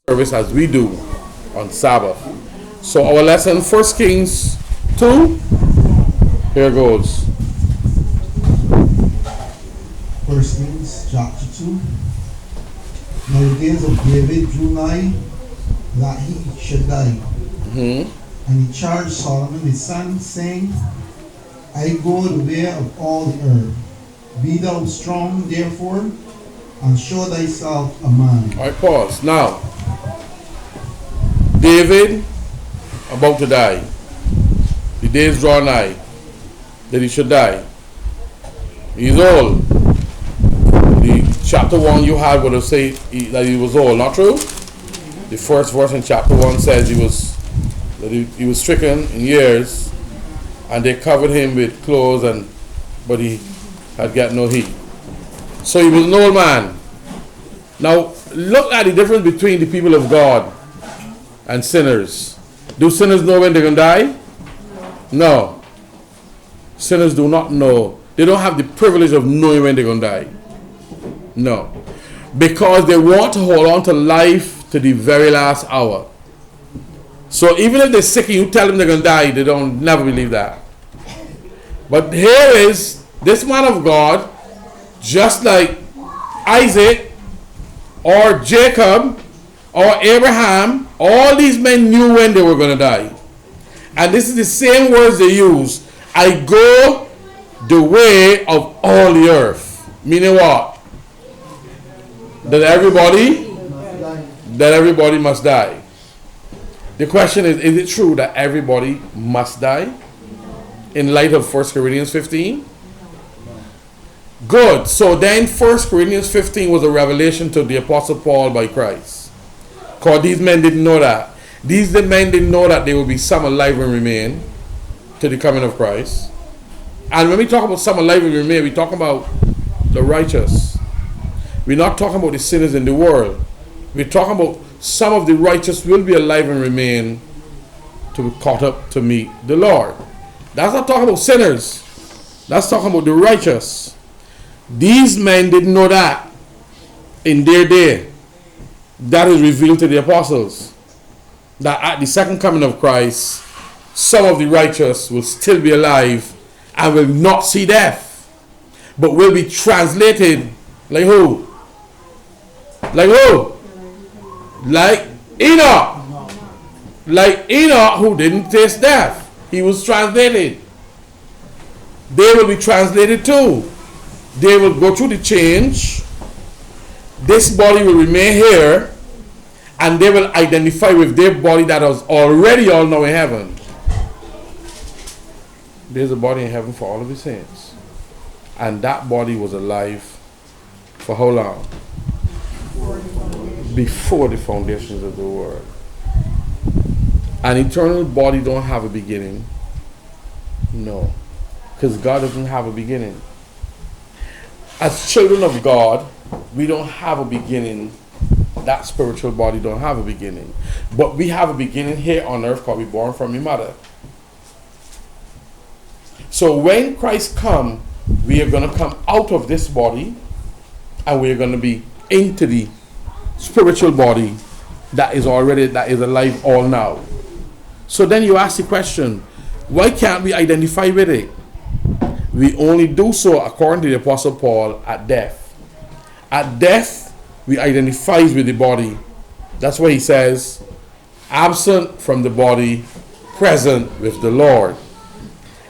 service as we do on Sabbath. So our lesson, 1 Kings 2, here goes. 1 Kings chapter 2. Now the days of David drew nigh that he should die. And he charged Solomon his son, saying, I go the way of all the earth. Be thou strong, therefore, and show thyself a man. Alright, pause. Now, David about to die. The days draw nigh that he should die. He's old. The chapter 1 you had would have said that he was old, not true? The first verse in chapter 1 says he was stricken in years, and they covered him with clothes, but he had got no heat. So he was an old man. Now look at the difference between the people of God and sinners. Do sinners know when they're going to die? No. Sinners do not know. They don't have the privilege of knowing when they're going to die. No. Because they want to hold on to life to the very last hour. So even if they're sick and you tell them they're going to die, they don't never believe that. But here is this man of God, just like Isaac or Jacob or Abraham, all these men knew when they were going to die. And this is the same words they use. I go the way of all the earth. Meaning what? That everybody must die. The question is it true that everybody must die? In light of 1 Corinthians 15? Good. So then 1 Corinthians 15 was a revelation to the Apostle Paul by Christ. Because these men didn't know that. These men didn't know that there will be some alive and remain to the coming of Christ. And when we talk about some alive and remain, we're talking about the righteous. We're not talking about the sinners in the world. We're talking about some of the righteous will be alive and remain to be caught up to meet the Lord. That's not talking about sinners. That's talking about the righteous. These men didn't know that in their day. That is revealed to the apostles. That at the second coming of Christ, some of the righteous will still be alive and will not see death, but will be translated like who? Like who? Like Enoch. Like Enoch, who didn't taste death. He was translated. They will be translated too. They will go through the change. This body will remain here, and they will identify with their body that was already all now in heaven. There's a body in heaven for all of his saints. And that body was alive for how long? Before the foundations of the world. An eternal body don't have a beginning. No. Because God doesn't have a beginning. As children of God, we don't have a beginning. That spiritual body don't have a beginning. But we have a beginning here on earth because we're born from your mother. So when Christ comes, we are going to come out of this body and we are going to be into the spiritual body that is alive all now. So then you ask the question, why can't we identify with it? We only do so, according to the Apostle Paul, at death. At death, we identify with the body. That's why he says, absent from the body, present with the Lord.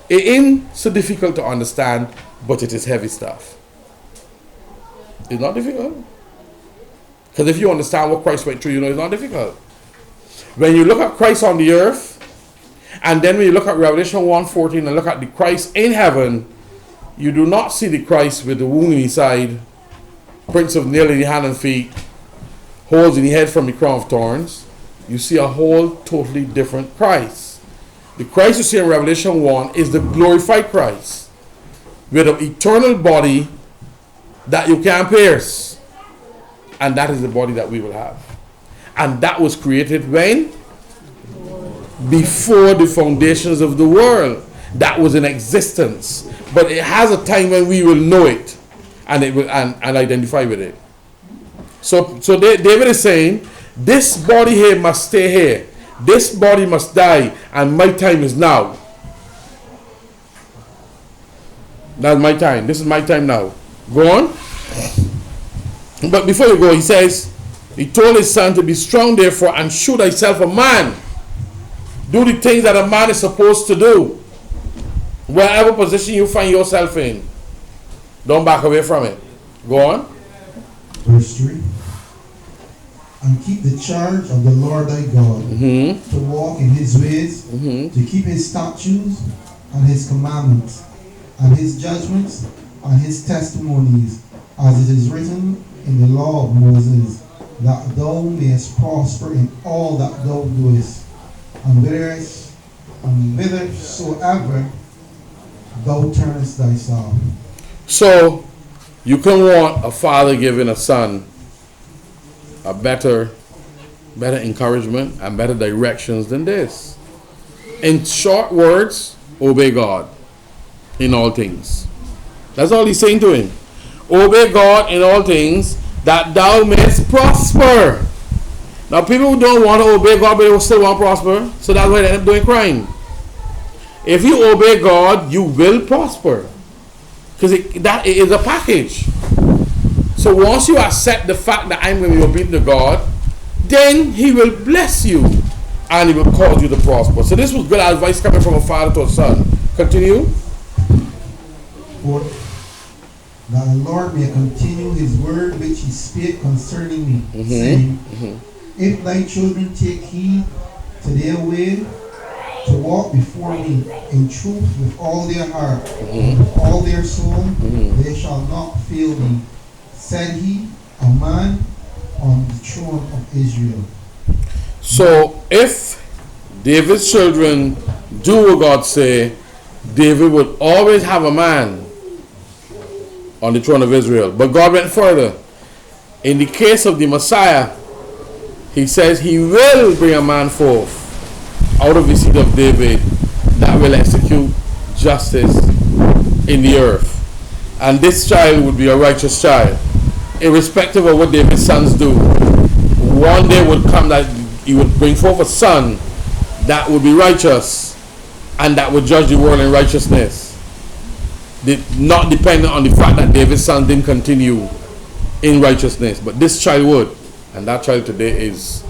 It ain't so difficult to understand, but it is heavy stuff. It's not difficult. Because if you understand what Christ went through, you know it's not difficult. When you look at Christ on the earth, and then when you look at Revelation 1:14 and look at the Christ in heaven, you do not see the Christ with the wound in his side, prints of nail in the hand and feet, holes in the head from the crown of thorns. You see a whole totally different Christ. The Christ you see in Revelation 1 is the glorified Christ with an eternal body that you can't pierce. And that is the body that we will have. And that was created when? Before the foundations of the world. That was in existence. But it has a time when we will know it and it will and identify with it. So David is saying, this body here must stay here. This body must die, and my time is now. That's my time. This is my time now. Go on. But before you go, he says, he told his son to be strong, therefore, and show thyself a man. Do the things that a man is supposed to do. Wherever position you find yourself in, don't back away from it. Go on. Verse 3. And keep the charge of the Lord thy God, to walk in his ways, to keep his statutes and his commandments, and his judgments and his testimonies, as it is written in the law of Moses, that thou mayest prosper in all that thou doest, and whithersoever thou turnest thyself. So, you can want a father giving a son a better encouragement and better directions than this. In short words, obey God in all things. That's all he's saying to him. Obey God in all things, that thou mayest prosper. Now, people who don't want to obey God, but they will still want to prosper, so that's why they end up doing crime. If you obey God, you will prosper, because that is a package. So once you accept the fact that I'm going to be obedient to God, then he will bless you and he will cause you to prosper. So this was good advice coming from a father to a son. Continue. For that the Lord may continue his word which he spake concerning me, saying, if thy children take heed to their way, to walk before me in truth with all their heart, with all their soul, they shall not fail me, said he, a man on the throne of Israel. So if David's children do what God say, David would always have a man on the throne of Israel. But God went further. In the case of the Messiah, he says he will bring a man forth out of the seed of David that will execute justice in the earth. And this child would be a righteous child, irrespective of what David's sons do. One day would come that he would bring forth a son that would be righteous and that would judge the world in righteousness, not dependent on the fact that David's son didn't continue in righteousness, but this child would. And that child today is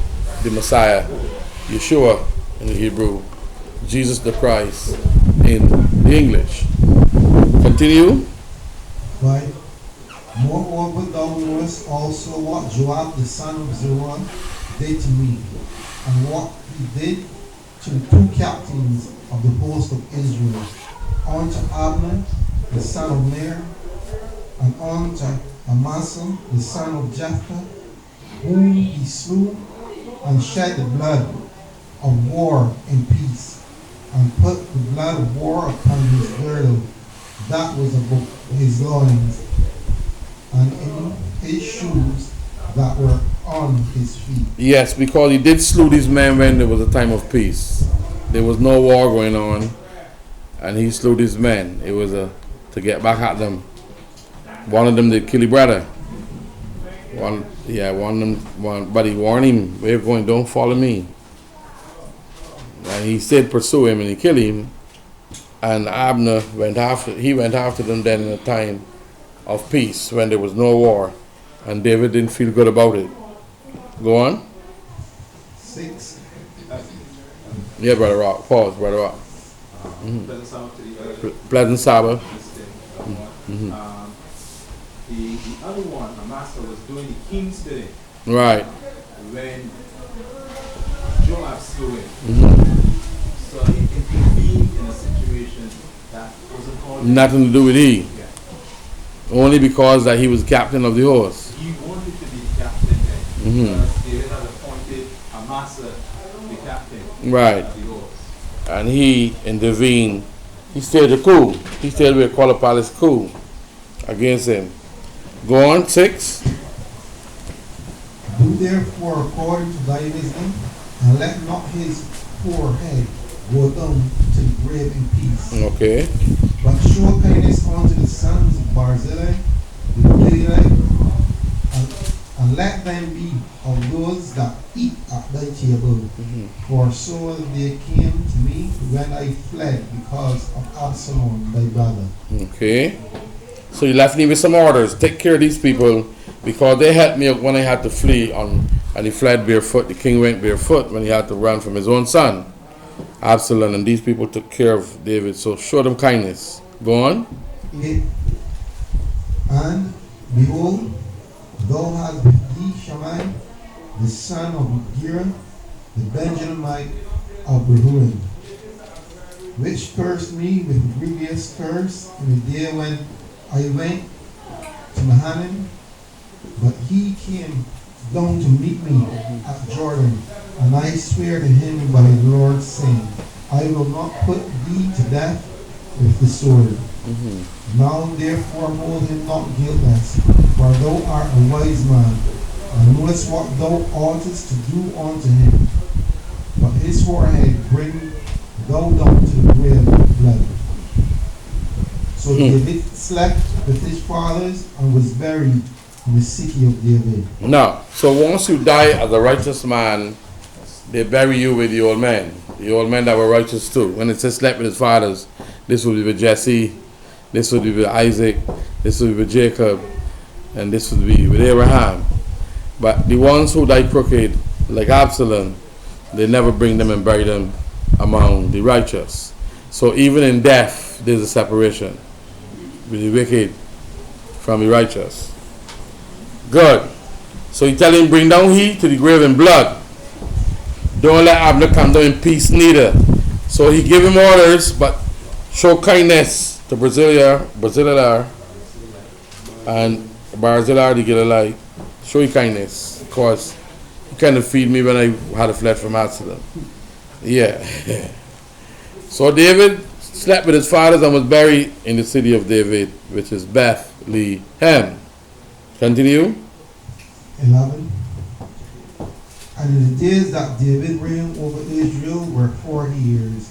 the Messiah, Yeshua in the Hebrew, Jesus the Christ in the English. Continue. Right. Moreover, thou knowest also what Joab the son of Zeruiah did to me, and what he did to the two captains of the host of Israel, unto Abner the son of Ner, and unto Amasa the son of Jephthah, whom he slew, and shed the blood of war in peace, and put the blood of war upon his girdle, that was above his loins, and in his shoes that were on his feet. Yes, because he did slew these men when there was a time of peace. There was no war going on, and he slew these men. It was to get back at them. One of them did kill his brother. One of them, but he warned him, "Where you going? Don't follow me." And he said, "Pursue him," and he killed him. And Abner went after them then in a time of peace when there was no war, and David didn't feel good about it. Go on. 6. Yeah, Brother Rock. Pause, Brother Rock. Pleasant Sabbath. The other one, Amasa, was doing the king's bidding. Right. When Joab slew him. So he intervened in a situation that wasn't called. Nothing to do with he. Yeah. Only because that he was captain of the horse. He wanted to be the captain then. Because David had appointed Amasa the captain Right. of the horse. And he intervened. He staged a coup. He staged what we call a palace coup against him. Go on, 6. Do therefore according to thy wisdom, and let not his poor head go down to the grave in peace. Okay. But show kindness unto the sons of Barzillai, the Gileadite, and let them be of those that eat at thy table. For so they came to me when I fled because of Absalom thy brother. Okay. So you left me with some orders. Take care of these people because they helped me when I had to flee and he fled barefoot. The king went barefoot when he had to run from his own son, Absalom, and these people took care of David. So show them kindness. Go on. And behold, thou hast with thee Shammai, the son of Gera, the Benjamite of Behurim, which cursed me with a grievous curse in the day when I went to Mahanaim. But he came down to meet me at Jordan, and I swear to him by the Lord, saying, I will not put thee to death with the sword. Now therefore hold him not guiltless, for thou art a wise man, and knowest what thou oughtest to do unto him. But his forehead bring thou down to the grave with blood. So David slept with his fathers and was buried in the city of David. Now, so once you die as a righteous man, they bury you with the old men that were righteous too. When it says slept with his fathers, this would be with Jesse, this would be with Isaac, this would be with Jacob, and this would be with Abraham. But the ones who died crooked, like Absalom, they never bring them and bury them among the righteous. So even in death, there's a separation with the wicked from the righteous. Good. So he tell him, bring down he to the grave in blood. Don't let Abner come down in peace neither. So he gave him orders, but show kindness to Barzillai and Barzillai the Gileadite. Show you kindness, because he kind of feed me when I had to fled from Absalom. Yeah. So David slept with his fathers and was buried in the city of David, which is Bethlehem. Continue. 11. And in the days that David reigned over Israel were 40 years.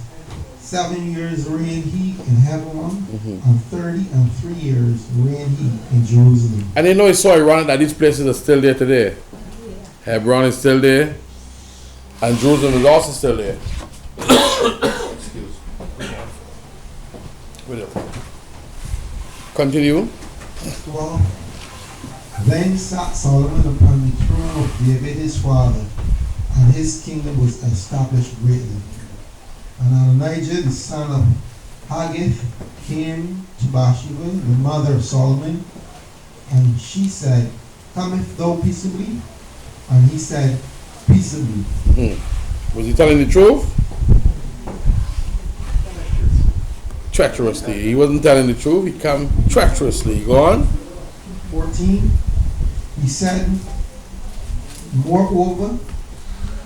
7 years reigned he in Hebron, and 33 years reigned he in Jerusalem. And you know, it's so ironic that these places are still there today. Hebron is still there, and Jerusalem is also still there. Excuse me. Continue. 12. Then sat Solomon upon the throne of David his father, and his kingdom was established greatly. And Adonijah the son of Haggith came to Bathsheba, the mother of Solomon, and she said, Cometh thou peaceably? And he said, Peaceably. Was he telling the truth? Treacherously. He wasn't telling the truth. He come treacherously. Go on. 14. He said, Moreover,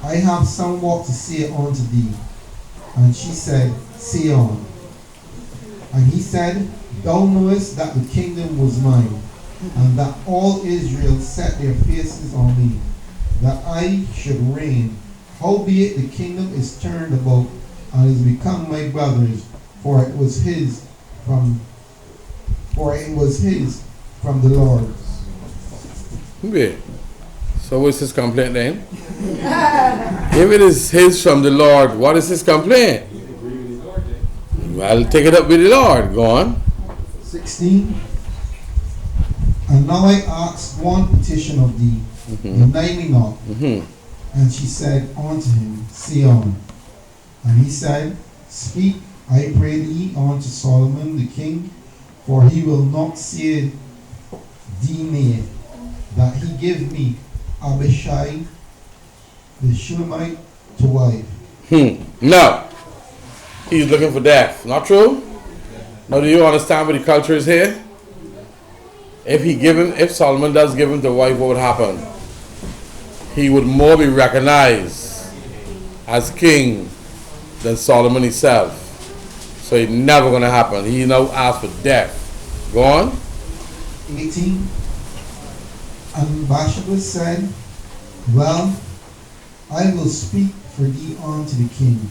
I have somewhat to say unto thee. And she said, Say on. And he said, Thou knowest that the kingdom was mine, and that all Israel set their faces on me, that I should reign. Howbeit the kingdom is turned about, and is become my brother's, for it was his from the Lord. Okay. So what's his complaint then? If it is his from the Lord, what is his complaint? Well, take it up with the Lord. Go on. 16. And now I ask one petition of thee, deny me not. And she said unto him, Say on. And he said, Speak, I pray thee, unto Solomon the king, for he will not say thee nay, that he give me Abishai the Shunammite to wife. No. He's looking for death. Not true? Now do you understand what the culture is here? If Solomon does give him the wife, what would happen? He would more be recognized as king than Solomon himself. So it's never going to happen. He now asks for death. Go on. 18. And Bathsheba said, Well, I will speak for thee unto the king.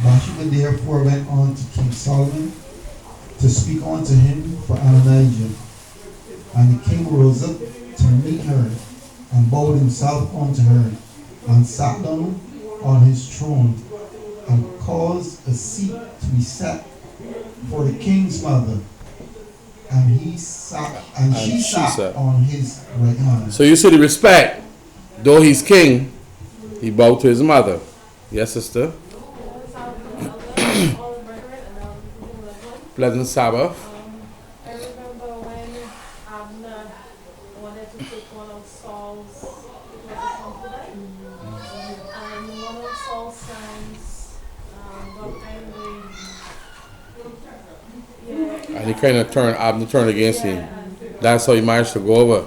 Bathsheba therefore went on to King Solomon to speak unto him for Adonijah. And the king rose up to meet her, and bowed himself unto her, and sat down on his throne, and caused a seat to be set for the king's mother, and she sat on his right hand. So you see the respect. Though he's king, he bowed to his mother. Yes, sister. Pleasant Sabbath. I remember when Abner wanted to take one of Saul's, it was a concubine, and one of Saul's sons got angry. Yeah. And he kind of Abner turned against him. That's how he managed to go over.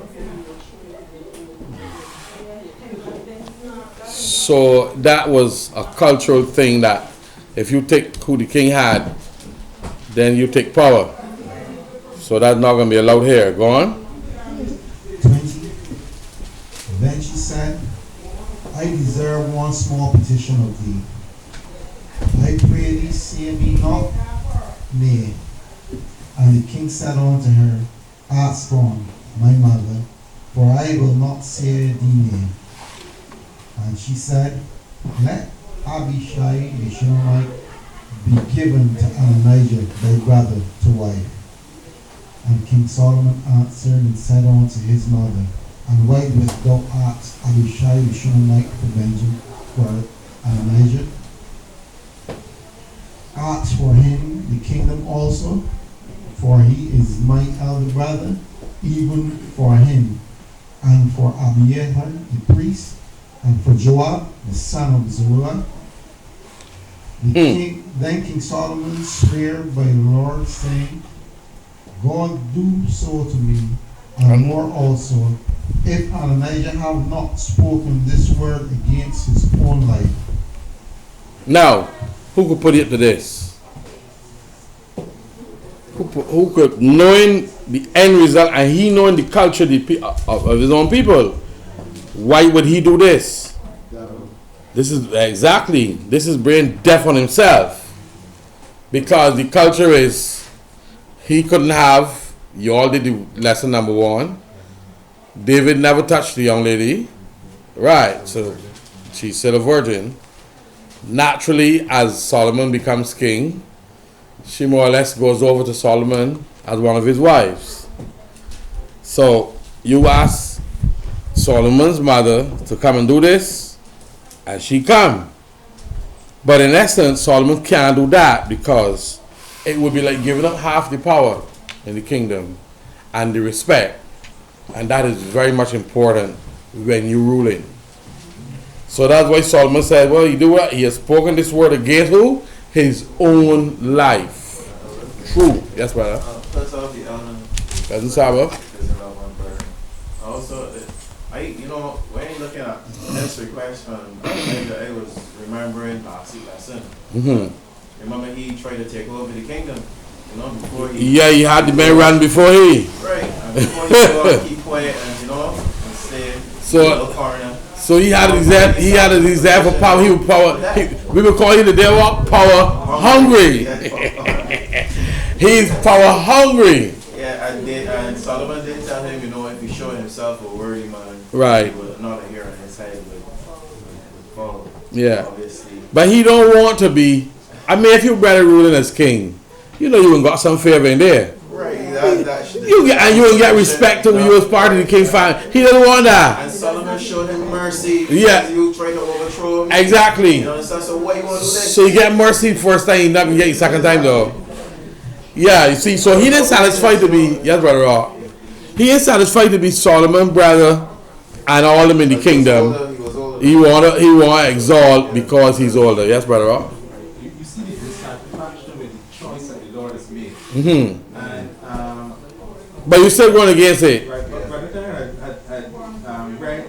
So that was a cultural thing that if you take who the king had, then you take power. So that's not going to be allowed here. Go on. 20. Then she said, I deserve one small petition of thee. I pray thee, say me not nay. And the king said unto her, ask on, my mother, for I will not say thee nay. And she said, let Abishai the Shunammite be given to Adonijah thy brother to wife. And King Solomon answered and said unto his mother, and why wilt thou ask Abishai the Shunammite for Adonijah? Ask for him the kingdom also, for he is my elder brother, even for him, and for Abiathar the priest, and for Joab the son of Zeruiah. Then King Solomon sware by the Lord, saying, God do so to me, and more also, if Adonijah have not spoken this word against his own life. Now, who could put it to this? Who could, knowing the end result and he knowing the culture of his own people, why would he do this? This is brain deaf on himself. Because the culture is, he couldn't have, you all did the lesson number 1. David never touched the young lady. Right, so she's still a virgin. Naturally, as Solomon becomes king, she more or less goes over to Solomon as one of his wives. So you ask Solomon's mother to come and do this, and she come. But in essence, Solomon can't do that because it would be like giving up half the power in the kingdom and the respect. And that is very much important when you're ruling. So that's why Solomon said, well, you do what? He has spoken this word against who? His own life. True. Yes, brother. Plus all the elder. Doesn't Sabbath. Also, when you're looking at this request from I was remembering last lesson. Remember he tried to take over the kingdom, before he... Yeah, he had the man run before he... Right, and before he go keep quiet and, and stay So, corner. So he had a desire for power. He was power. We would call him the devil power hungry. He's power hungry. Yeah, and Solomon did tell him, if he showed himself a worthy man, right, he would not a hair on his head would fall. Yeah, obviously. But he don't want to be. I mean, if you're better ruling as king, you got some favor in there. Right, you will get respect to you as part of the king's family. He doesn't want that. And Solomon showed him mercy. Yeah, you tried to overthrow him. Exactly. So why you want to do this? So you get mercy first time, you're not gonna get it second time though. Yeah, you see, so he didn't satisfy to be, yes, brother Rock. He ain't satisfied to be Solomon, brother, and all them in the kingdom. He want to exalt because he's older. Yes, brother Rock. You see the dissatisfaction with the choice that the Lord has made. And but you're still going against it. Right, but by the time I read,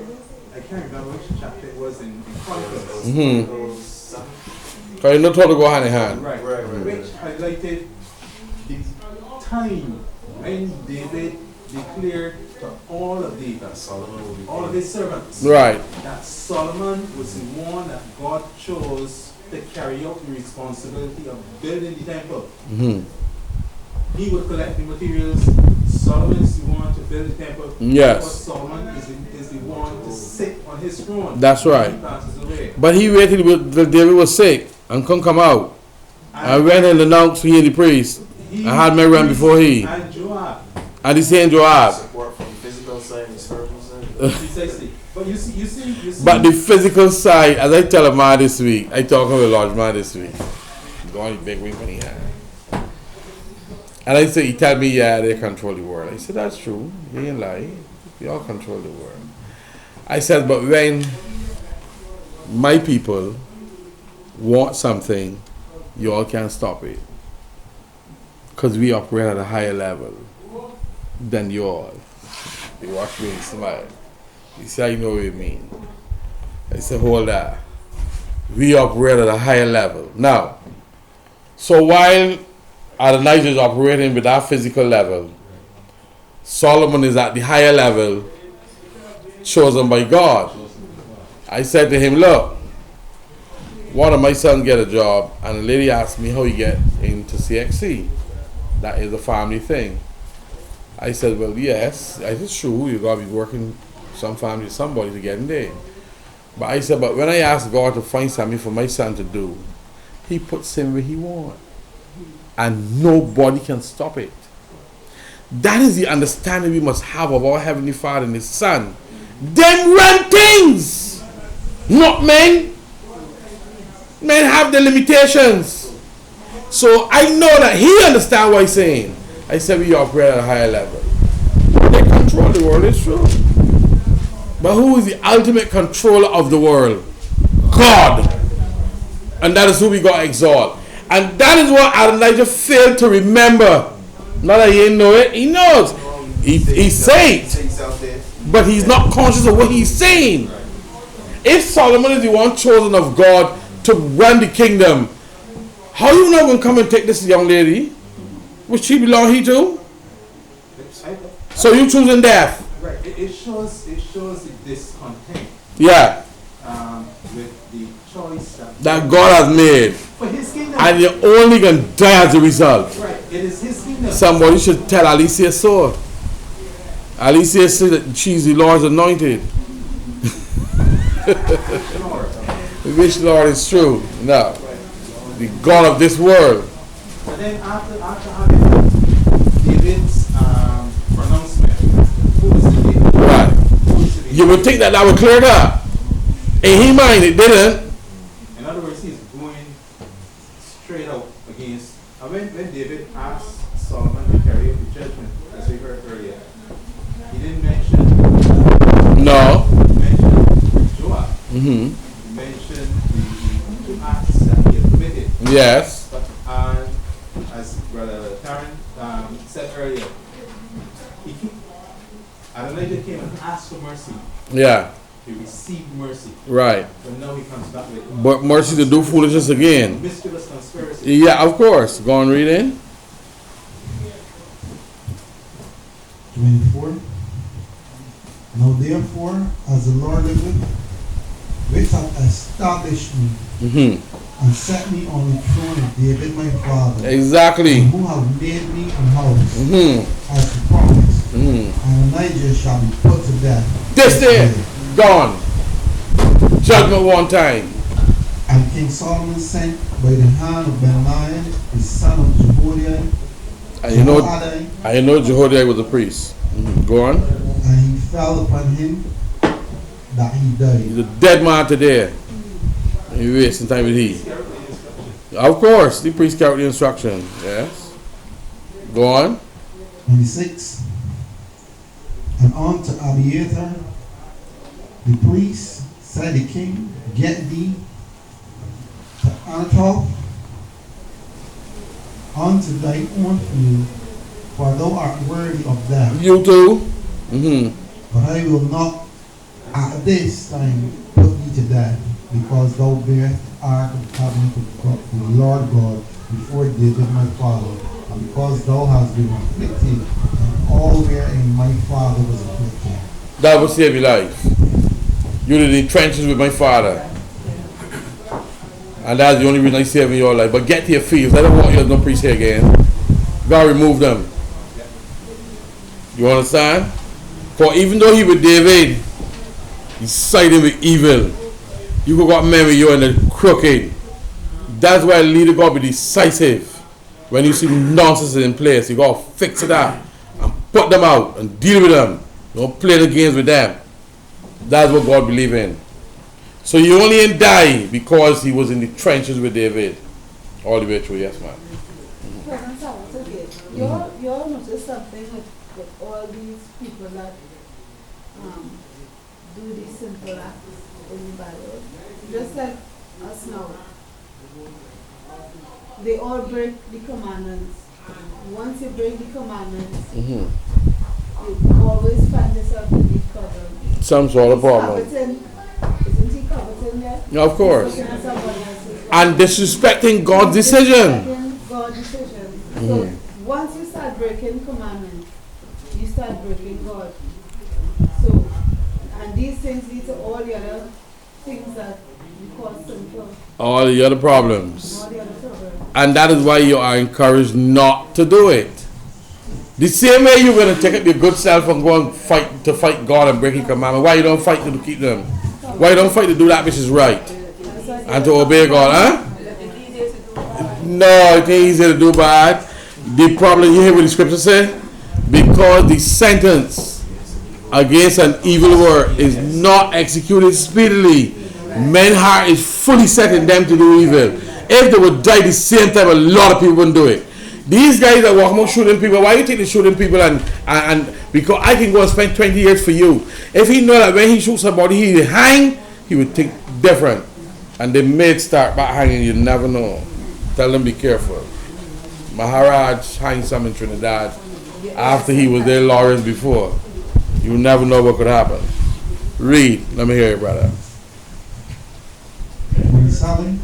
I can't remember which chapter it was in Chronicles. Because you're not told to go hand in hand. Right. Which highlighted the time when David declared to all of his servants, right, that Solomon was the one that God chose to carry out the responsibility of building the temple. He would collect the materials, Solomon is the one to build the temple. Yes. But Solomon is the one to sit on his throne. That's right. He passes away. But he waited till David was sick and couldn't come out. I went and announced to hear the priest. I had my run before he. And Joab. And he saying Joab. Support from the physical side and spiritual side. Precisely. But you see. But the physical side, as I tell a man this week, I talk to a large man this week. Going big wing when he had. And I say, he tell me, yeah, they control the world. I said, that's true. He ain't lie. We all control the world. I said, but when my people want something, you all can't stop it. Because we operate at a higher level than you all. They watch me and smile. You see, I know what you mean. I said, hold that. We operate at a higher level. Now, so while Adonijah is operating with that physical level, Solomon is at the higher level chosen by God. I said to him, look, one of my sons get a job, and the lady asked me how he get into CXC. That is a family thing. I said, well, yes, it's true. You got to be working some family, somebody to get in there. But I said, but when I asked God to find something for my son to do, he puts him where he wants. And nobody can stop it. That is the understanding we must have of our Heavenly Father and His Son. Them run things, not men. Men have their limitations. So I know that He understands what He's saying. I said we operate at a higher level. They control the world, it's true. But who is the ultimate controller of the world? God. And that is who we got to exalt. And that is what Adonijah failed to remember. Not that he didn't know it, he knows. He's saying, but he's not conscious of what he's saying. If Solomon is the one chosen of God to run the kingdom, how you not going to come and take this young lady, which she belong he to? So you choosing death? Right. It shows the discontent. Yeah. With the choice that God has made. For His kingdom. And you're only going to die as a result. Right. It is His kingdom. Somebody should tell Alicia so. Alicia said that she's the Lord's anointed. Which Lord is true? No. The God of this world. And then after having David's pronouncement, who was the David? Right. You would think that would clear it up. In his mind, it didn't. In other words, he's going straight out against. And when David asked Solomon to carry out the judgment, as we heard earlier, he didn't mention. No. He mentioned Joab. Mm-hmm. He mentioned the two acts that he had committed. Yes. But as Brother Karen said earlier, Adonijah came and asked for mercy. Yeah. He received mercy. Right. But now he comes back with but mercy to do foolishness again. mischievous conspiracy. Yeah, of course. Go on, read in. 24. Now therefore, as the Lord liveth, which hath established me, Mm-hmm. and set me on the throne of David my father, Exactly. and who have made me an house, Mm-hmm. as he promised, Mm-hmm. and Elijah shall be put to death. This day, gone. Judgment one time. And King Solomon sent by the hand of Benaiah, the son of Jehoiada, And you know Jehoiada was a priest. Mm-hmm. Go on. and he fell upon him that he died. He's a dead man today. And he wasting time with he. Of course, the priest carried the instruction. Yes. Go on. 26. And unto Abiathar, the priest, said the king, get thee to Anathoth unto thy own field, for thou art worthy of death. You too. Mm-hmm. But I will not at this time put thee to death, because thou bearest the ark of the covenant of the Lord God before David my father, and because thou hast been afflicted in all wherein my father was afflicted. That will save your life. You did the trenches with my father. And that's the only reason I save your life. But get to your feet. I don't want you as no priest here again. God remove them. You understand? For even though he with David, he sided with evil. You could got men with you and the crooked. That's why a leader got to be decisive. When you see nonsense in place, you got to fix it up and put them out and deal with them. Don't play the games with them. That's what God believes in. So you only didn't die because he was in the trenches with David. All the way through, yes, ma'am. Present Sabbath, okay. You all notice something with all these people that do these simple acts in the Bible. Just like us now. They all break the commandments. Once you break the commandments, you always find yourself in deep trouble. Some sort of problem. Isn't he coveting there? Of course. Looking at somebody else's And disrespecting God's decision. Disrespecting God's decision. So once you start breaking commandments, you start breaking God. So, and these things lead to all the other things that we call simple. All the other problems. All the other trouble. And that is why you are encouraged not to do it. The same way you're going to take up your good self and go and fight God and break His commandment. Why you don't fight to keep them? Why you don't fight to do that which is right? And to obey God, huh? No, it ain't easy to do bad. The problem, you hear what the scripture say? Because the sentence against an evil word is not executed speedily. Men's heart is fully set in them to do evil. If they would die the same time, a lot of people wouldn't do it. These guys that walk about shooting people, why you think they're shooting people and because I can go and spend 20 years for you. If he know that when he shoots somebody he hang, he would think different. And they may start back hanging, you never know. Tell them be careful. Maharaj hanged some in Trinidad after he was their lawyers before. You never know what could happen. Read. Let me hear it, brother. 27.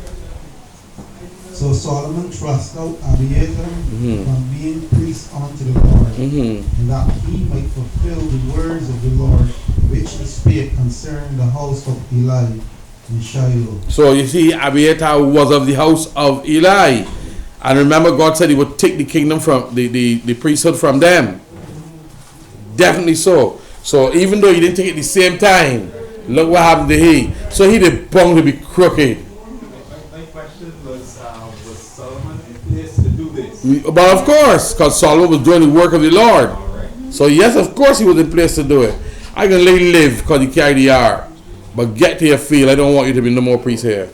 So Solomon thrust out Abiathar from being priest unto the Lord, and that he might fulfill the words of the Lord which he spake concerning the house of Eli in Shiloh. So you see, Abiathar was of the house of Eli. And remember, God said he would take the kingdom from the priesthood from them. Definitely so. So even though he didn't take it at the same time, look what happened to he. So he did bound to be crooked. My question was Solomon in place to do this? But of course, because Solomon was doing the work of the Lord. So yes, of course he was in place to do it. I can let you live because you carry the ark. But get to your field. I don't want you to be no more priest here.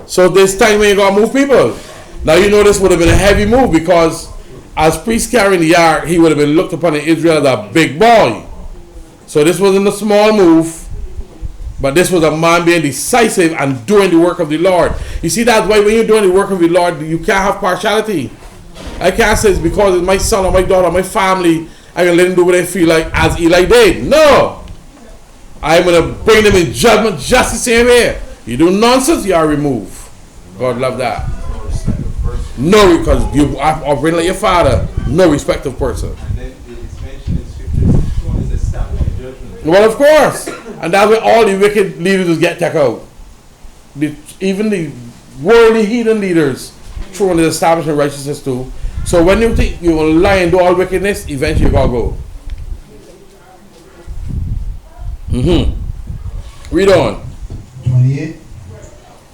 So this time when you got to move people. Now you know this would have been a heavy move because as priest carrying the ark, he would have been looked upon in Israel as a big boy. So this wasn't a small move, but this was a man being decisive and doing the work of the Lord. You see, that's why when you're doing the work of the Lord, you can't have partiality. I can't say it's because it's my son or my daughter or my family, I can let them do what they feel like as Eli did. No! I'm going to bring them in judgment just the same way. You do nonsense, you are removed. God love that. No, because you are operating like your father. No respect of person. And then it's mentioned in scripture, which one is established in judgment? Well, of course. And that's where all the wicked leaders get taken out. Even the worldly heathen leaders throw in the establishment righteousness too. So when you think you will lie and do all wickedness, eventually you're going to go. Read on. 28.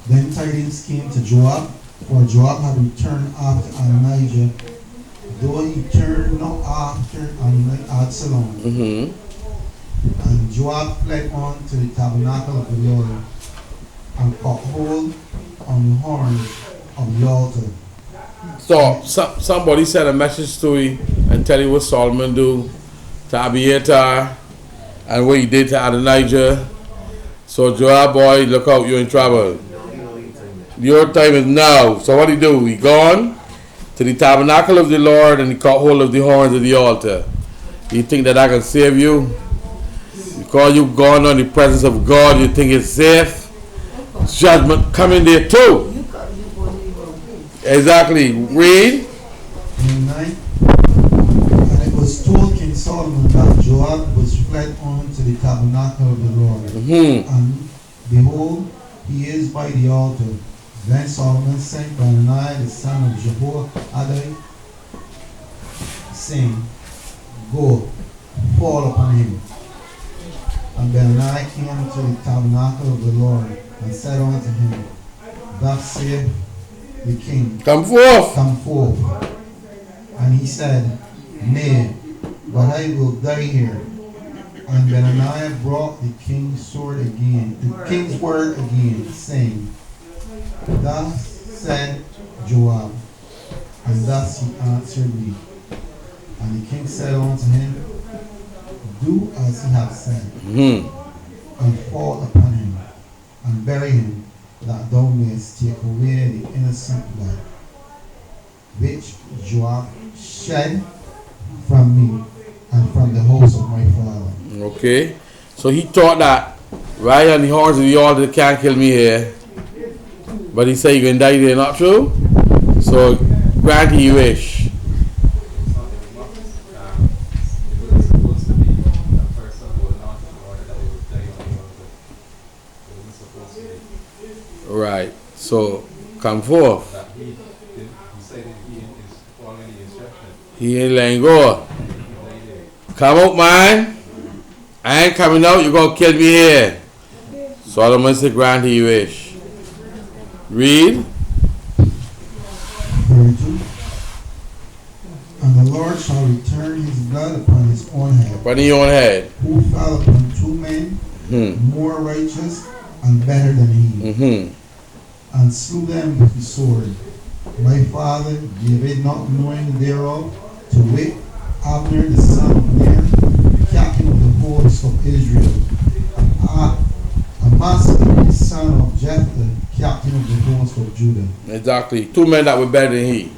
Then tidings came to Joab, for Joab had returned after Adonijah, though he turned not after Absalom. And Joab fled on to the tabernacle of the Lord, and caught hold on the horn of the altar. So somebody sent a message to you and tell you what Solomon do to Abiathar and what he did to Adonijah. So Joab, boy, look out, you're in trouble. Your time is now. So what he do? He gone to the tabernacle of the Lord and he caught hold of the horns of the altar. You think that I can save you? Because you've gone on the presence of God, you think it's safe? Judgment coming there too. Exactly. Read. 29. And it was told King Solomon that Joab was fled on to the tabernacle of the Lord. And behold, he is by the altar. Then Solomon sent Benaiah the son of Jehoiada, saying, Go, fall upon him. And Benaiah came to the tabernacle of the Lord and said unto him, Thus saith the king, Come forth. Come forth. And he said, Nay, but I will die here. And Benaiah brought the king's sword again, the king's word again, saying, Thus said Joab, and thus he answered me. And the king said unto him, Do as he hath said, and fall upon him, and bury him, that thou mayest take away the innocent blood, which Joab shed from me and from the house of my father. Okay. So he thought that right on the horns of the altar can't kill me here. But he said you're gonna die there, not true? So grant you wish. Right. So come forth. He ain't letting go. Come out, man. I ain't coming out. You're going to kill me here. Solomon said, grant he wish. Read. 32. And the Lord shall return his blood upon his own head, Upon your own head. who fell upon two men more righteous and better than he, and slew them with the sword. My father David, not knowing thereof, to wit, Abner the son of Ner, captain of the host of Israel, Amasa the son of Jephthah, captain of the host of Judah. Exactly. Two men that were better than he.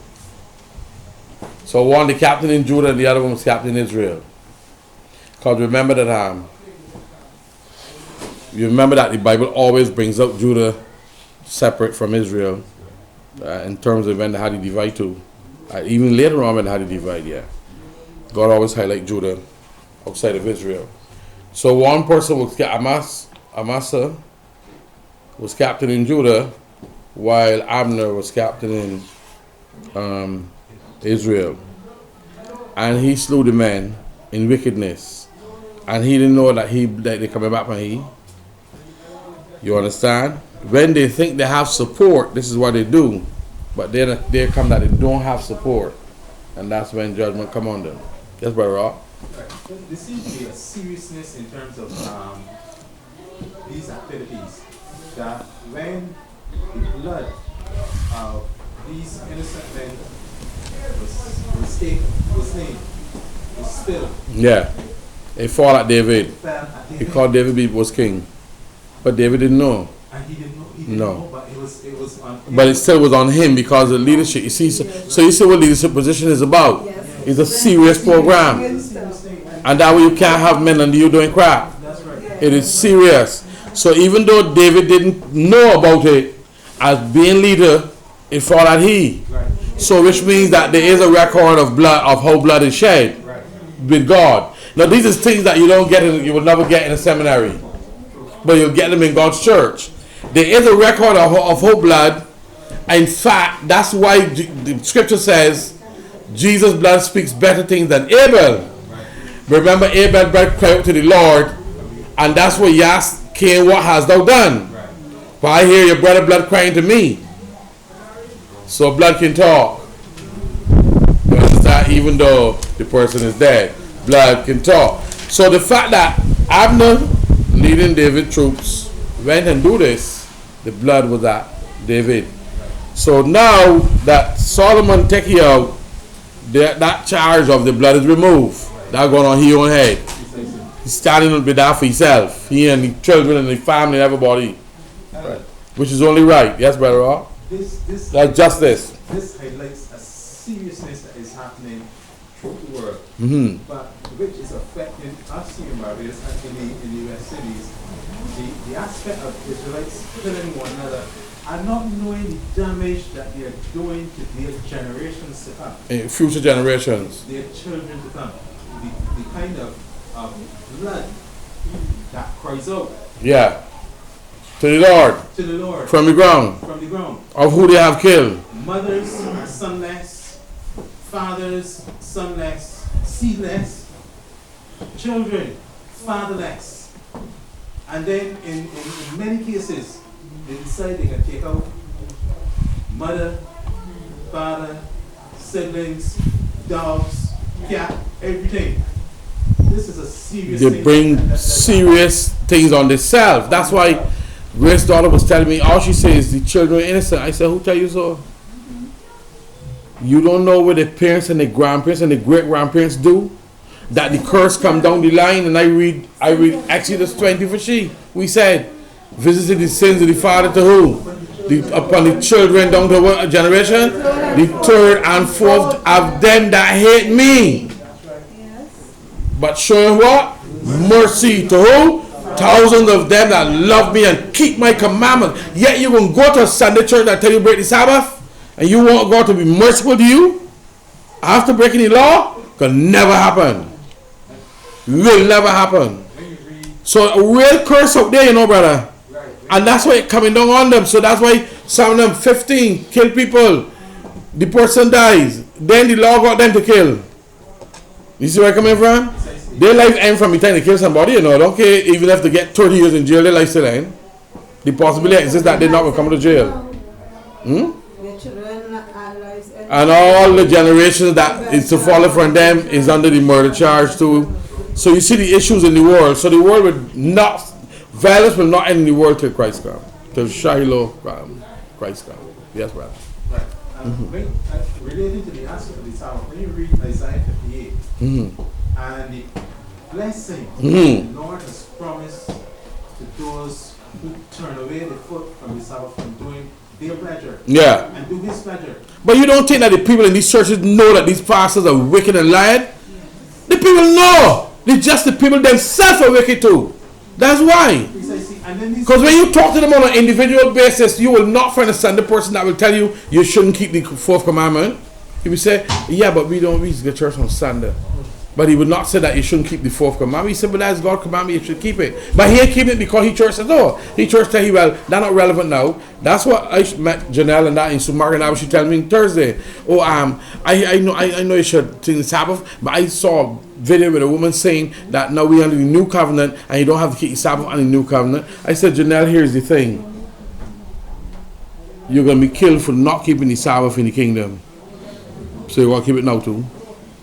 So one the captain in Judah and the other one was captain in Israel. Because remember that you remember that the Bible always brings out Judah separate from Israel in terms of when they had to divide to. Even later on when they had to divide, yeah. God always highlight Judah outside of Israel. So one person was Amasa was captain in Judah, while Abner was captain in Israel. And he slew the men in wickedness. And he didn't know that they coming back from he. You understand? When they think they have support, this is what they do. But then there come that they don't have support. And that's when judgment come on them. Yes, Brother Rob? Right. There seems to be a seriousness in terms of these activities, that when the blood of these innocent men was spilled. Yeah. They fought at David. Fell at He David. called David was king. But David didn't know. And he didn't know. No. But it was on him. But it still was on him because of leadership. You see, so you see what leadership position is about. It's a serious program. And that way you can't have men under you doing crap. That's right. It is serious. So even though David didn't know about it, as being leader, it fall at he. Right. So which means that there is a record of blood, of how blood is shed Right. with God. Now these are things that you don't get you will never get in a seminary. But you'll get them in God's church. There is a record of whole blood. In fact, that's why the scripture says Jesus' blood speaks better things than Abel. Remember, Abel blood cried out to the Lord, and that's what he asked Cain, what hast thou done? For I hear your brother blood crying to me. So blood can talk. You understand? Even though the person is dead, blood can talk. So the fact that Abner, leading David troops, went and do this, the blood was at David. So now that Solomon take you out, that charge of the blood is removed. That going on his own head. He's standing up with that for himself. He and the children and the family and everybody. Right. Which is only right. Yes, Brother Rob? That's justice. This highlights a seriousness that is happening through the world, but which is affecting us here in Barbados and in the U.S. cities. The aspect of Israelites killing one another and not knowing the damage that they are doing to their generations to come, Future generations. their children to come. The kind of blood that cries out Yeah. To the Lord. to the Lord From the ground. from the ground. Of who they have killed. Mothers are sonless, fathers sonless, seedless. children fatherless. And then in many cases, they decide they can take out mother, father, siblings, dogs, cat, everything. This is a serious thing. They bring serious things on themselves. That's why Grace's daughter was telling me, all she says is the children are innocent. I said, who tell you so? You don't know what the parents and the grandparents and the great grandparents do? That the curse come down the line, and I read Exodus 20 for she. We said, visited the sins of the father to who? Upon the children down to what generation? The third and fourth of them that hate me. But showing what? Mercy to who? Thousands of them that love me and keep my commandments. Yet you will go to a Sunday church that tell you break the Sabbath, and you want God to be merciful to you after breaking the law? Can never happen. Will never happen. So a real curse out there, you know, brother. And that's why it's coming down on them. So that's why some of them 15 kill people. The person dies. Then the law got them to kill. You see where I'm coming from? Their life end from the time they kill somebody, you know. Don't care even if they get 30 years in jail, their life still end. The possibility exists that they're not going to come to jail. And all the generations that is to follow from them is under the murder charge too. So you see the issues in the world. So the world would not, violence will not end in the world till Christ comes. Till Shiloh Christ comes. Yes, brother. Right. Relating to the aspect of the Sabbath, when you read Isaiah 58, and the blessing the Lord has promised to those who turn away the foot from the Sabbath, from doing their pleasure, and do his pleasure. But you don't think that the people in these churches know that these pastors are wicked and lying? The people know. It's just the people themselves are wicked too. That's why. Because when you talk to them on an individual basis, you will not find a Sunday person that will tell you you shouldn't keep the fourth commandment. He will say, yeah, but we don't read the church on Sunday. But he would not say that you shouldn't keep the fourth commandment. He said, but that's God's commandment, you should keep it. But he ain't keeping it because he church says, oh, he church tell you, well, that's not relevant now. That's what I met Janelle and that in Sumarga, and that was she telling me Thursday. Oh, I know you should sing the Sabbath, but I saw a video with a woman saying that now we're under the new covenant and you don't have to keep the Sabbath under the new covenant. I said, Janelle, here's the thing. You're going to be killed for not keeping the Sabbath in the kingdom. So you're going to keep it now too.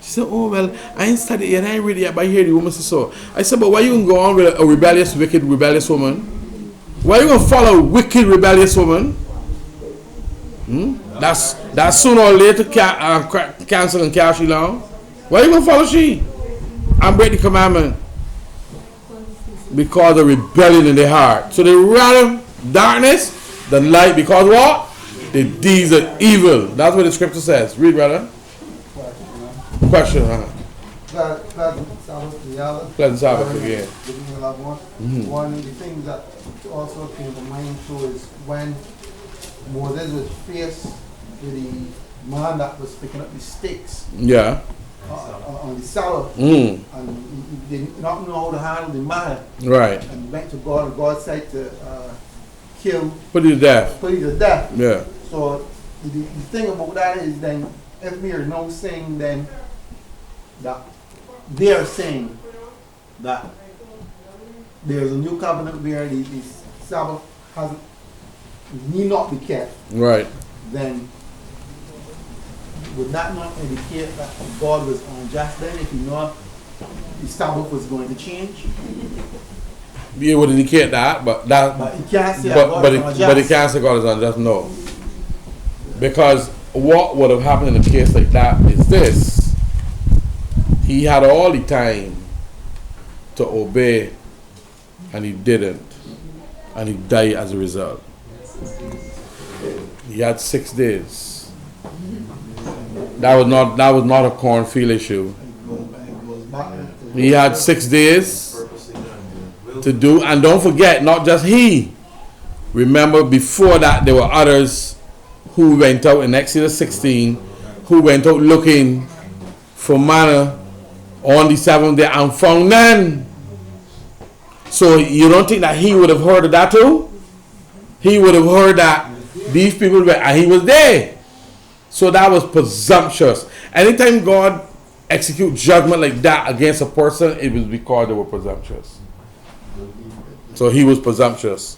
She said, oh, well, I ain't studied yet, I ain't read it yet, but I hear the woman say so. I said, but why you going to go on with a rebellious, wicked, rebellious woman? Why you going to follow a wicked, rebellious woman? That's sooner or later cancel and cash you down. Why you going to follow she? And break the commandment. Because of rebellion in their heart. So they rather darkness than light, because what? The deeds are evil. That's what the scripture says. Read, brother. Question, Pleasant Sabbath to the other. Pleasant Sabbath again. One of the things that also came to mind too is when Moses was faced with the man that was picking up the sticks. Yeah. On the Sabbath. And he did not know how to handle the matter. Right. And went to God, and God said to kill. Put it to death. Put it to death. Yeah. So the thing about that is then, if we are now saying then that they are saying that there's a new covenant where the Sabbath need not be kept. Right. Then would that not indicate that God was unjust then if he knew the Sabbath was going to change? It would indicate that, but he can't say but he can't say God is unjust. No. Because what would have happened in a case like that is this. He had all the time to obey, and he didn't, and he died as a result. He had 6 days. That was not a cornfield issue. He had 6 days to do, and don't forget, not just he. Remember, before that, there were others who went out in Exodus 16, who went out looking for manna on the 7th day and found none. So you don't think that he would have heard of that too? He would have heard that these people were, and he was there. So that was presumptuous. Anytime God execute judgment like that against a person, it was because they were presumptuous. So he was presumptuous.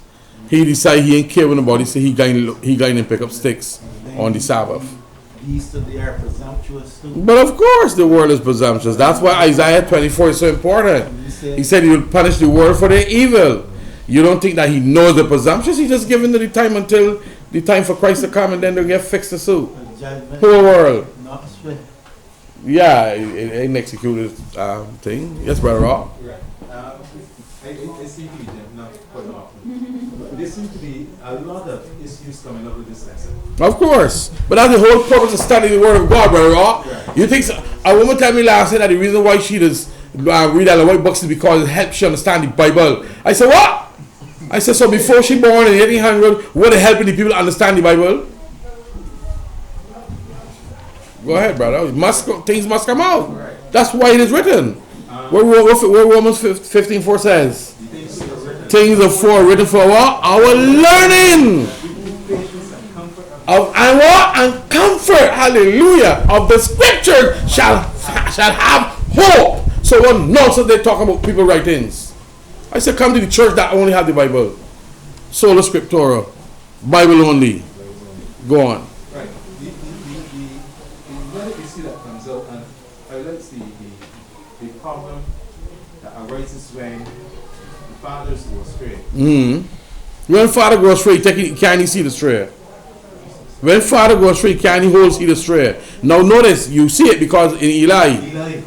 He decided he ain't caring about it. He said he going to pick up sticks on the Sabbath. East of the air presumptuous too. But of course the world is presumptuous. That's why Isaiah 24 is so important. He said he will punish the world for their evil. You don't think that he knows the presumptuous? He's just giving them the time until the time for Christ to come, and then they'll get fixed to suit. Whole world. Not swift. Yeah, it ain't executed thing. Yes, Brother Rob. Right. It seems to be, not quite often, but there seems to be a lot of issues coming up with this lesson. Of course. But that's the whole purpose of studying the Word of God, Brother Rob. Right. You think so? A woman told me last night that the reason why she does read all the white books is because it helps you understand the Bible. I said, what? I said, so before she born in 1800, what helping the people understand the Bible? Go ahead, brother. Things must come out. Right. That's why it is written. What Romans 15:4 says? Things are for written for what? Our learning. Of and what? And comfort. Hallelujah. Of the scripture shall have hope. So what nonsense they talking about people write things. I said come to the church that only have the Bible. Sola Scriptura. Bible only. Go on. Right. The other issue that comes out, and highlights the problem that arises when the fathers go astray. When father goes astray, can he see the stray? When father goes astray, can he hold see the stray? Now notice, you see it because in Eli.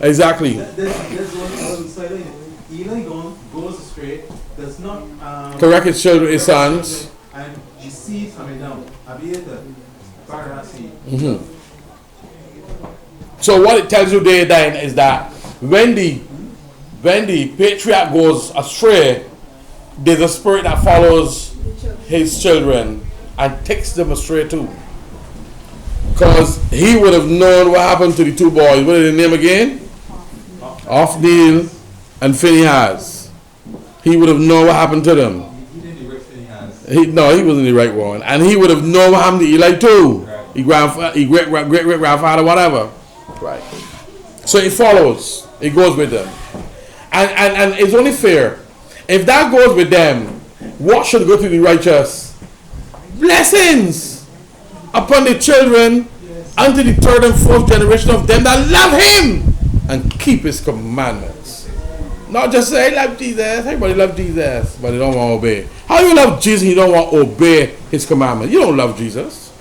Exactly. There's one side of it. Eli goes astray, does not Correct his children, his sons. and the seed coming down. Abiathar, Barbados seed. So what it tells you there then is that when the patriarch goes astray, there's a spirit that follows his children and takes them astray too. Because he would have known what happened to the two boys. What is their name again? Othniel and Phinehas. He would have known what happened to them. He didn't erect Phinehas. He wasn't the right one. And he would have known what happened to Eli too. He great grandfather, whatever. Right. So it follows. It goes with them. And it's only fair. If that goes with them, what should go to the righteous? Blessings upon the children unto the third and fourth generation of them that love him and keep his commandments. Not just say, I love Jesus. Everybody love Jesus, but they don't want to obey. How you love Jesus and you don't want to obey his commandments? You don't love Jesus.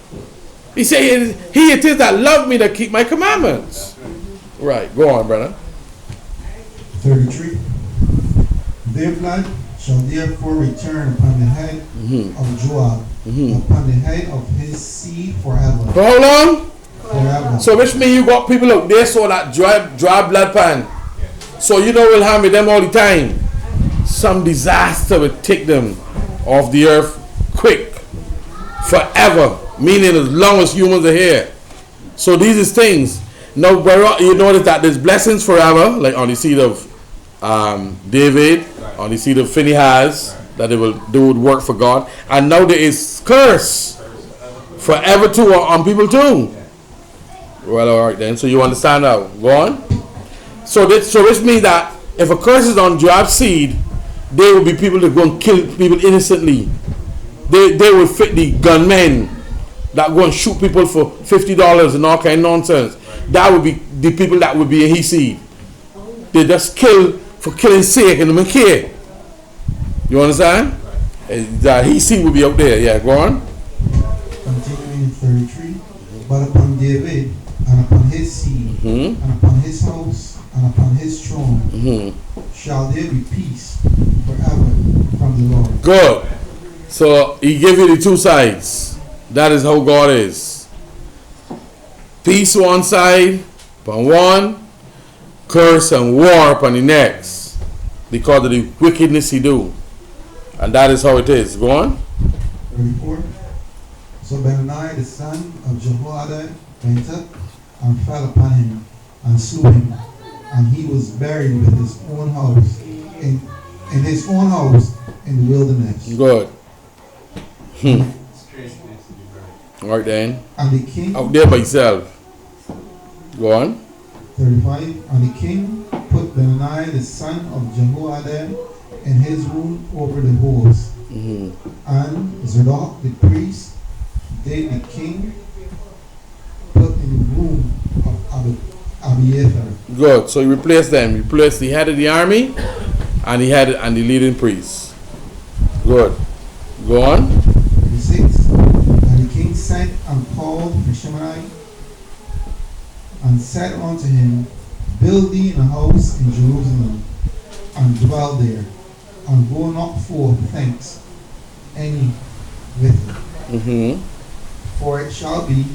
He said, he it is that love me that keep my commandments. Right, go on, brother. 33. Their blood shall therefore return upon the head of Joab, upon the head of his seed forever. For how long? Forever. So which means you got people out there so that dry blood pan. So you know we'll have with them all the time. Some disaster will take them off the earth quick. Forever. Meaning as long as humans are here. So these is things. Now you notice that there's blessings forever, like on the seed of David, on the seed of Phinehas, that they would work for God. And now there is curse forever too on people too. Well, all right then. So you understand now. Go on. So this means that if a curse is on Joab's seed, there will be people that go and kill people innocently. They will fit the gunmen that go and shoot people for $50 and all kind of nonsense. That would be the people that would be in his seed. They just kill for killing sake and don't care. You understand? That his seed will be out there. Yeah, go on. Continuing in 33. But upon David and upon his seed and upon his house and upon his throne shall there be peace forever from the Lord. Good. So he gave you the two sides. That is how God is. Peace one side, upon one, curse and war upon the next, because of the wickedness he do. And that is how it is. Go on. 34. So Benaniah the son of Jehoiada went up and fell upon him and slew him, and he was buried with his own house in his own house in the wilderness. Good. All right then. And the king Out there by himself. Go on. 35. And the king put Benaniah the son of Jehoiada in his room over the host. And Zadok the priest did the king put in the room of Abiathar. Good. So he replaced them. He had the army, and the leading priests. Good. Go on. 36. And the king sent and called for Shimei and said unto him, Build thee a house in Jerusalem, and dwell there, and go not forth thence any with it. For it shall be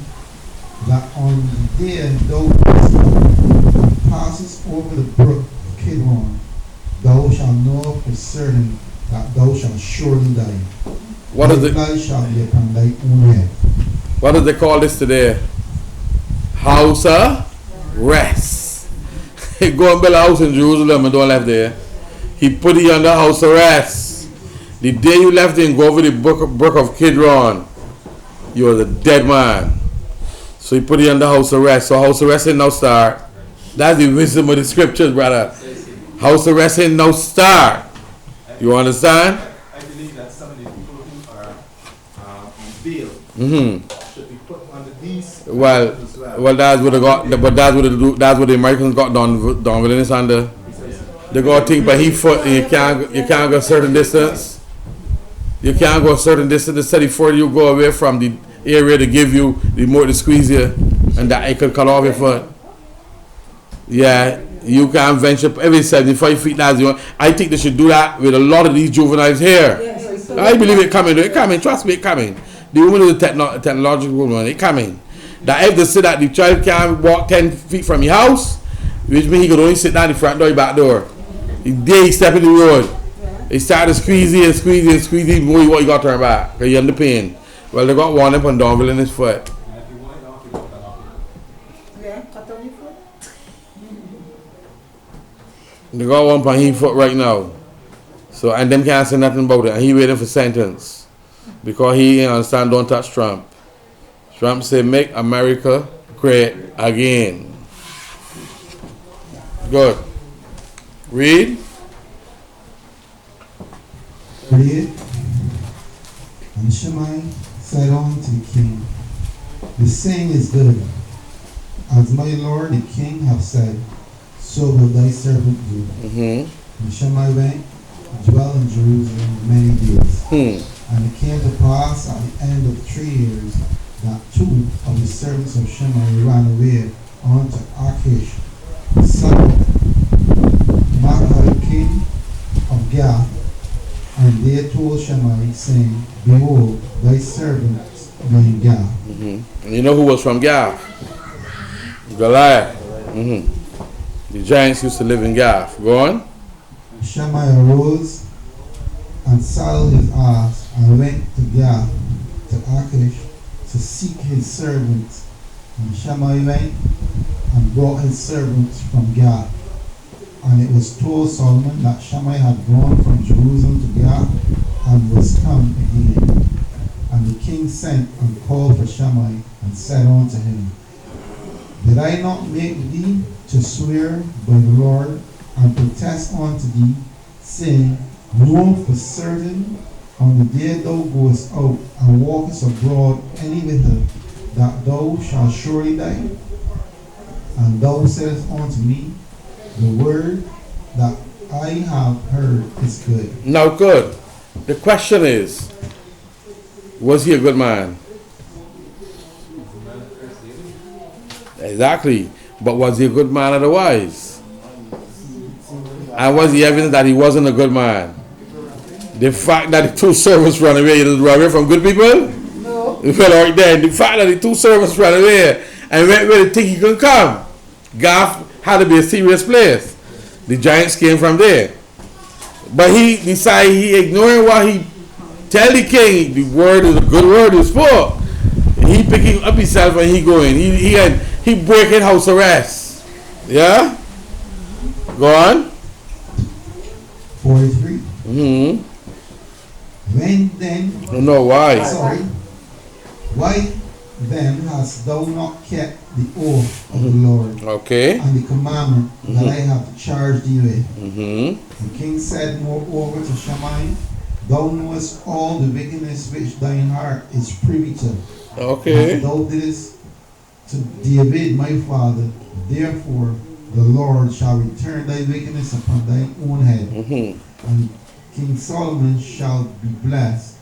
that on the day thou passest over the brook Kidron, thou shalt know for certain that thou shalt surely die. What is it? Thy shall be upon thy own head. What do they call this today? House of rest. He go and build a house in Jerusalem and don't left there. He put it under house arrest. The day you left it and go over the brook of Kidron, you was a dead man. So he put it under house arrest. So house arrest ain't no start. That's the wisdom of the scriptures, brother. House arrest ain't no start. You understand? I believe that some of the people who are on bail should be put under these. Well, that's what they got. But that's what the Americans got done with this under. They got think by he foot, and you can't go a certain distance. You can't go a certain distance. The steady further you go away from the area to give you, the more to squeeze you, and that it could cut off your foot. Yeah, you can't venture every 75 feet. That's the one. I think they should do that with a lot of these juveniles here. Yes. I believe it coming. It coming. Trust me, it coming. The woman is a technological woman. It coming. That if they say that the child can't walk 10 feet from your house, which means he could only sit down the front door, the back door. The day he step in the road, he started squeezing and squeezing and squeezing. More what you got to turn back because you're under pain. Well, they got one up on Donville in his foot. Yeah, cut on your foot. They got one on his foot right now. So, and them can't say nothing about it. And he waiting for sentence. Because he ain't understand, don't touch Trump. Trump said, make America great again. Good. Read. 38. And Shimei said unto the king, The saying is good. As my lord the king hath said, so will thy servant do. And Shimei went and dwelt in Jerusalem many days. And it came to pass at the end of 3 years that 2 of the servants of Shimei ran away unto Achish, the son of Maachah, king of Gath. And they told Shimei, saying, Behold, thy servants are in Gath. And you know who was from Gath? Goliath. The giants used to live in Gath. Go on. Shimei arose and saddled his ass and went to Gath, to Achish, to seek his servants. And Shimei went and brought his servants from Gath. And it was told Solomon that Shimei had gone from Jerusalem to Gath and was come again. And the king sent and called for Shimei and said unto him, Did I not make thee to swear by the Lord and protest unto thee, saying, Know for certain on the day thou goest out and walkest abroad any whither, that thou shalt surely die? And thou saidst unto me, The word that I have heard is good. Now, good. The question is, was he a good man? Exactly. But was he a good man otherwise? And was the evidence that he wasn't a good man? The fact that the 2 servants ran away, did run away from good people? No. Well, right there. The fact that the 2 servants ran away and went where they think he could come. Gath had to be a serious place. The giants came from there. But he decided he ignoring what he tell the king. The word is a good word he spoke. He picking up himself and he going. He breaking house arrest. Yeah? Go on. 43. When then, No, why? sorry, why then hast thou not kept the oath of the Lord Okay. and the commandment that I have charged thee with. Mm-hmm. The king said moreover to Shammai, Thou knowest all the wickedness which thine heart is privy to. Okay. That thou didst to David my father. Therefore the Lord shall return thy wickedness upon thine own head. Mm-hmm. And King Solomon shall be blessed,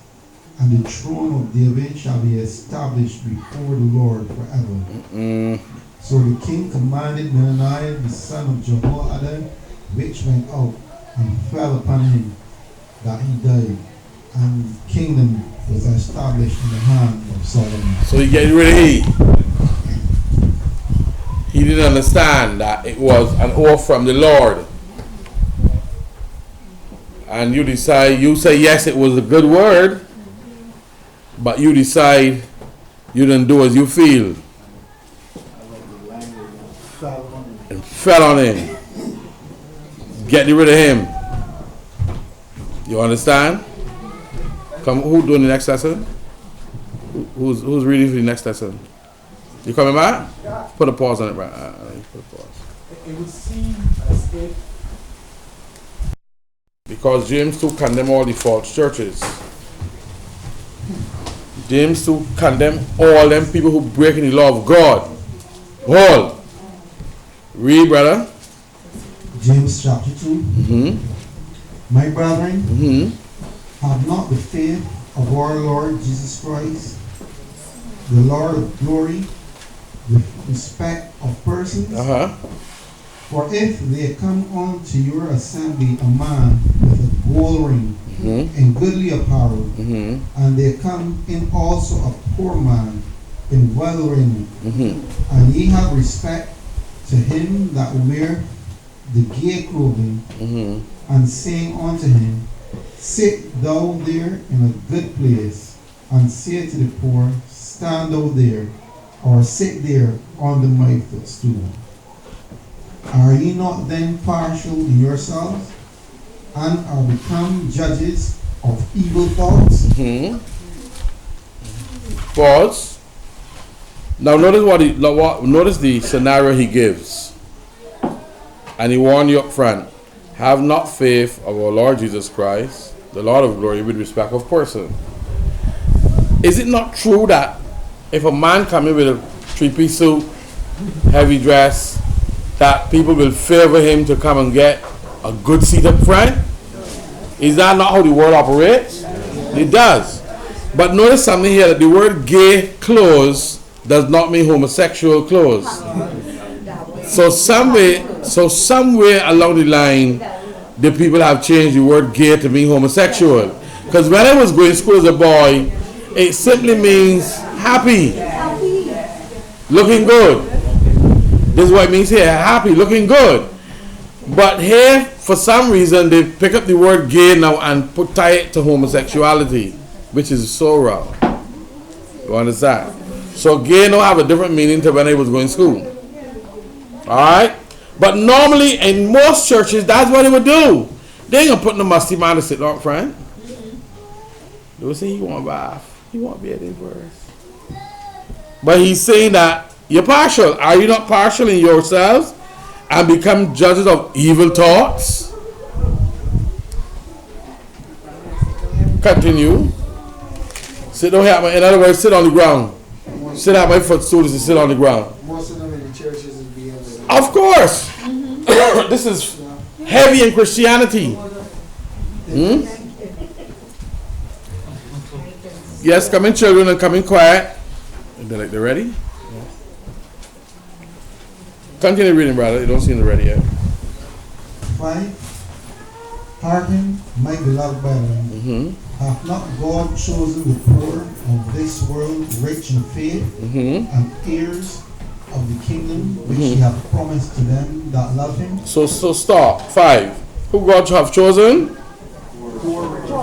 and the throne of David shall be established before the Lord forever. Mm. So the king commanded Benaiah the son of Jehoiada, which went out and fell upon him, that he died, and the kingdom was established in the hand of Solomon. So he get rid of he didn't understand that it was an oath from the Lord. And you decide, you say yes, it was a good word, but you decide you didn't do as you feel and fell on him. Get rid of him. You understand? Come, who doing the next lesson? Who's reading for the next lesson? You coming back? Put a pause on it, right? Put a pause. It would seem as if Because James 2 condemn all the false churches. James 2 condemn all them people who breaking the law of God. All. Read, brother. James chapter 2. Mm-hmm. My brethren, Mm-hmm. have not the faith of our Lord Jesus Christ, the Lord of glory, with respect of persons. Uh-huh. For if there come unto your assembly a man with a gold ring Mm-hmm. and goodly apparel, Mm-hmm. and there come in also a poor man in well raiment, Mm-hmm. and ye have respect to him that wear the gay clothing, Mm-hmm. and saying unto him, Sit thou there in a good place, and say to the poor, Stand thou there, or sit there under my footstool. Are ye not then partial in yourselves, and are become judges of evil thoughts? Mm-hmm. Pause. Now notice the scenario he gives. And he warned you up front. Have not faith of our Lord Jesus Christ, the Lord of glory, with respect of person. Is it not true that if a man come in with a three-piece suit, heavy dress, that people will favor him to come and get a good seat up front? Is that not how the world operates? It does. But notice something here, that the word gay clothes does not mean homosexual clothes. So somewhere along the line, the people have changed the word gay to mean homosexual. Because when I was going to school as a boy, it simply means happy, looking good. This is what it means here, happy, looking good. But here, for some reason, they pick up the word gay now and tie it to homosexuality, which is so wrong. You understand? So gay now have a different meaning to when I was going to school. Alright? But normally, in most churches, that's what they would do. They ain't gonna put no musty man to sit up front. They would say, he want to bath. He want to be at the verse. But he's saying that you're partial. Are you not partial in yourselves and become judges of evil thoughts? Continue. Sit down here. In other words, sit on the ground. Sit at my footstool is to sit on the ground. Most of them in the churches is being Of course. This is heavy in Christianity. Hmm? Yes, come in children and come in quiet. They're ready? Continue reading, brother. You don't seem ready yet. 5. Hearken, my beloved brethren, Mm-hmm. hath not God chosen the poor of this world rich in faith, Mm-hmm. and heirs of the kingdom which he hath promised to them that love him? So stop. 5. Who God have chosen?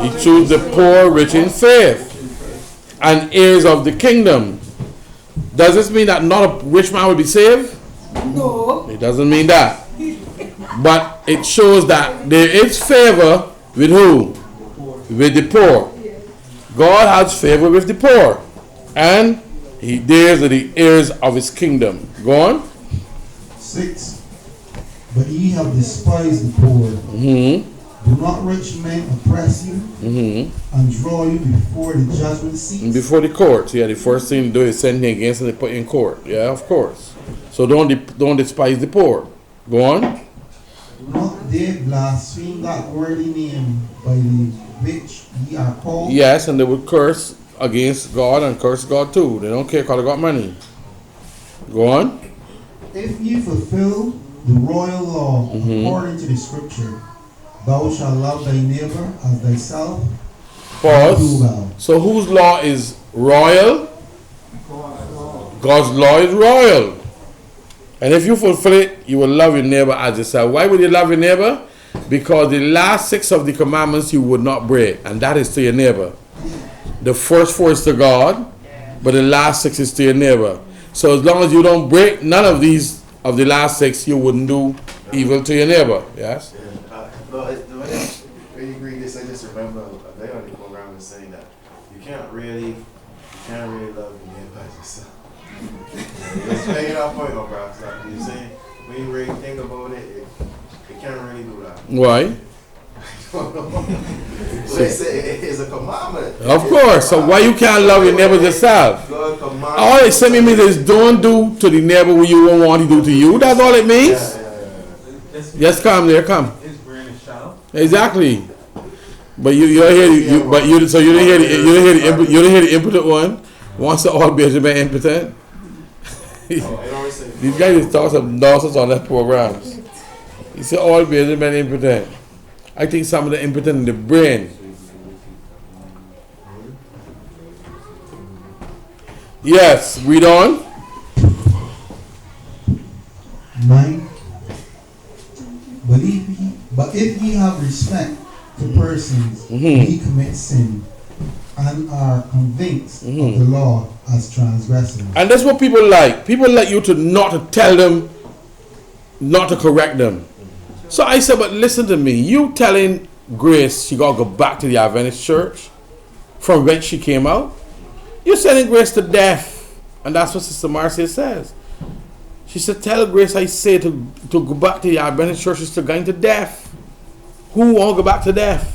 He chose the poor, rich in faith, and heirs of the kingdom. Does this mean that not a rich man will be saved? No. It doesn't mean that. But it shows that there is favor with who? With the poor. God has favor with the poor. And Theirs are the heirs of his kingdom. Go on. 6. But ye have despised the poor. Mm-hmm. Do not rich men oppress you and draw you before the judgment seat? Before the court. Yeah, the first thing to do is send him against and they put you in court. Yeah, of course. So don't despise the poor. Go on. Do not they blaspheme that worthy name by the which ye are called? Yes, and they would curse against God and curse God too. They don't care because they got money. Go on. If ye fulfill the royal law according to the scripture, thou shalt love thy neighbor as thyself. Do Pause. thou. So whose law is royal? God's law is royal. And if you fulfill it, you will love your neighbor as yourself. Why would you love your neighbor? Because the last 6 of the commandments you would not break, and that is to your neighbor. The first 4 is to God, but the last 6 is to your neighbor. So as long as you don't break none of these of the last 6, you wouldn't do evil to your neighbor. Yes? When you read this, I just remember a day on the program was saying that you can't really love your neighbor as yourself. It's making our point, bro. Like you're saying, when you really think about it, you can't really do that. Why? They say it's a commandment. Of course. So why you can't love your neighbor yourself? All it simply means is don't do to the neighbor what you won't want to do to you. That's all it means. Yes, come there, come. His brain is shallow. Exactly. But you didn't hear the impotent one. Wants to all Benjamin impotent. These guys just talk some nonsense on that program. He said all Benjamin impotent. I think some of the impotent in the brain. Yes, read on. 9. But if ye have respect to persons, ye commit sin, and are convinced of the law as transgressors. And that's what people like. People like you to not to tell them, not to correct them. So I said, but listen to me. You telling Grace she got to go back to the Adventist church from whence she came out? You're sending Grace to death. And that's what Sister Marcia says. She said, tell Grace I say to go back to the Adventist church is to going to death. Who won't go back to death?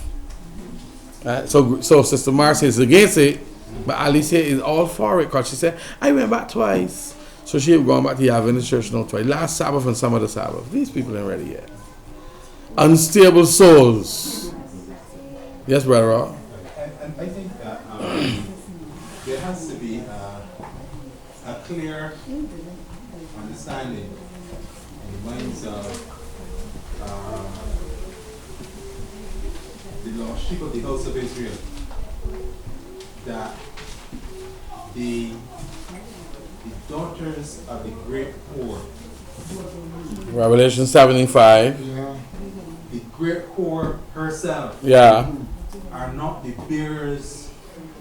So Sister Marcia is against it, but Alicia is all for it because she said, I went back twice. So she had gone back to the Adventist church no twice. Last Sabbath and some other Sabbath. These people ain't ready yet. Unstable souls. Yes, Brother Rob? And I think that there has to be a clear understanding in the minds of the lost sheep of the house of Israel that the daughters of the great poor, Revelation 75. yeah, the great poor herself, Yeah. are not the bearers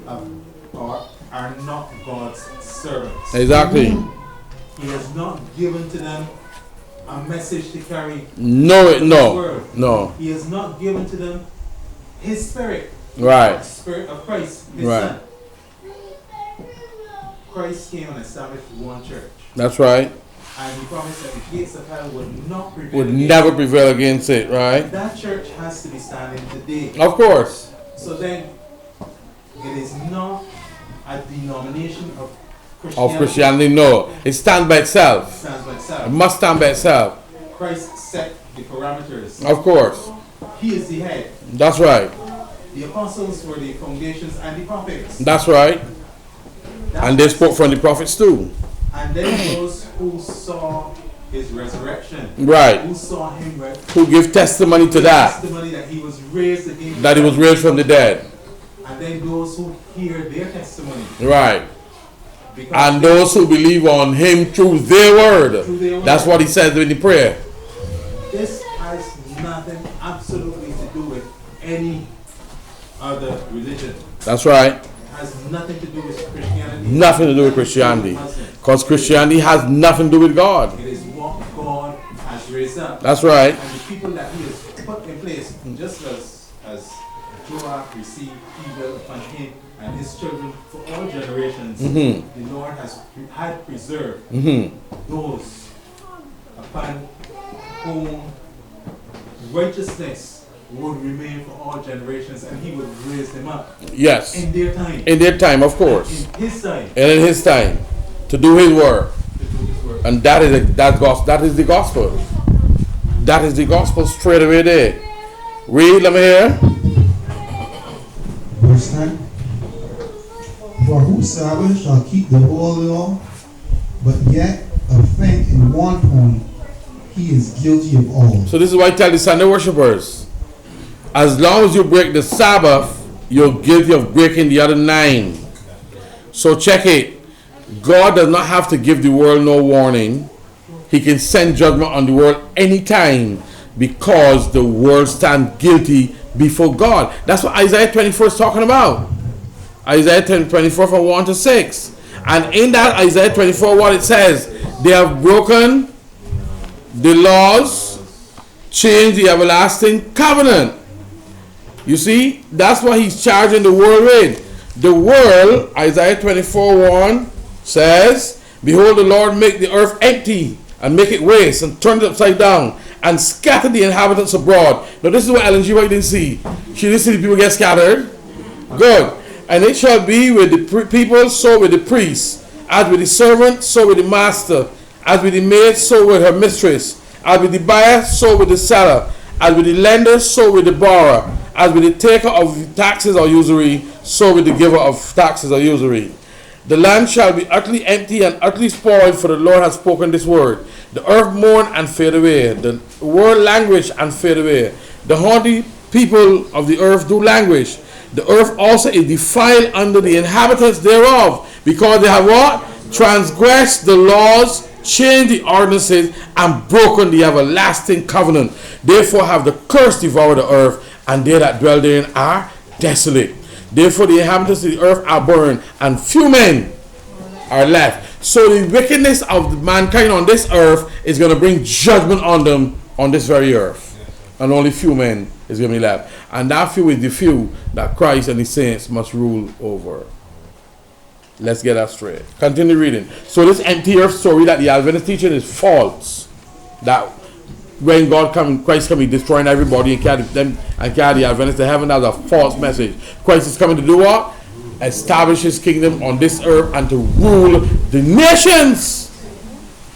of, or are not God's servants. Exactly. He has not given to them a message to carry. No. He has not given to them His Spirit. Right. The Spirit of Christ, His Right. Son. Christ came and established one church. That's right. And He promised that the gates of hell would not prevail. Would against never it. prevail against it, right? That church has to be standing today. Of course. So then, it is not a denomination of Of Christianity, no. It stands by itself. Stands by It itself. must stand by itself. Christ set the parameters. Of course. He is the head. That's right. The apostles were the foundations and the prophets. That's right. And they spoke from the prophets too. And then those who saw His resurrection. Right. Who saw Him Who give testimony to that. testimony that He was raised again. That He was raised from the dead. And then those who hear their testimony. Right. Because And those who believe on Him through their word. That's what He says in the prayer. this has nothing absolutely to do with any other religion. That's right. It has nothing to do with Christianity. Nothing to do with Christianity. Because Christianity has nothing to do with God. It is what God has raised up. That's right. And the people that He has put in place, just as Joab received evil upon him and his children for all generations, the Lord has had preserved Mm-hmm. those upon whom righteousness would remain for all generations, and he would raise them up Yes. in their time. In their time, of course. In his time. And in his time. To do his work. To do his work. And that is the gospel. That is the gospel straight away there. Read, let me hear. Verse 10. For whosoever shall keep the whole law, but yet offend in one point, he is guilty of all. So this is why I tell the Sunday worshipers, as long as you break the Sabbath, you're guilty of breaking the other 9. So check it. God does not have to give the world no warning. He can send judgment on the world anytime because the world stands guilty before God. That's what Isaiah 24 is talking about. Isaiah 24 from 1 to 6. And in that Isaiah 24, what it says, they have broken the laws, changed the everlasting covenant. You see, that's what he's charging the world with. The world, Isaiah 24:1 says, behold, the Lord make the earth empty and make it waste and turn it upside down and scatter the inhabitants abroad. Now this is what Ellen G. White didn't see. She didn't see the people get scattered. Good. And it shall be with the people, so with the priest. As with the servant, so with the master. As with the maid, so with her mistress. As with the buyer, so with the seller. As with the lender, so with the borrower. As with the taker of taxes or usury, so with the giver of taxes or usury. The land shall be utterly empty and utterly spoiled, for the Lord has spoken this word. The earth mourn and fade away. The world languish and fade away. The haughty people of the earth do languish. The earth also is defiled under the inhabitants thereof, because they have what? Transgressed the laws, changed the ordinances, and broken the everlasting covenant. Therefore have the curse devoured the earth, and they that dwell therein are desolate. Therefore the inhabitants of the earth are burned, and few men are left. So the wickedness of mankind on this earth is going to bring judgment on them on this very earth. And only few men is going to be left. And that few is the few that Christ and his saints must rule over. Let's get that straight. Continue reading. So this empty earth story that the Adventist teaching is false. That when Christ come, he destroying everybody and carry them and carry the Adventists to heaven. That's a false message. Christ is coming to do what? Establish his kingdom on this earth and to rule the nations.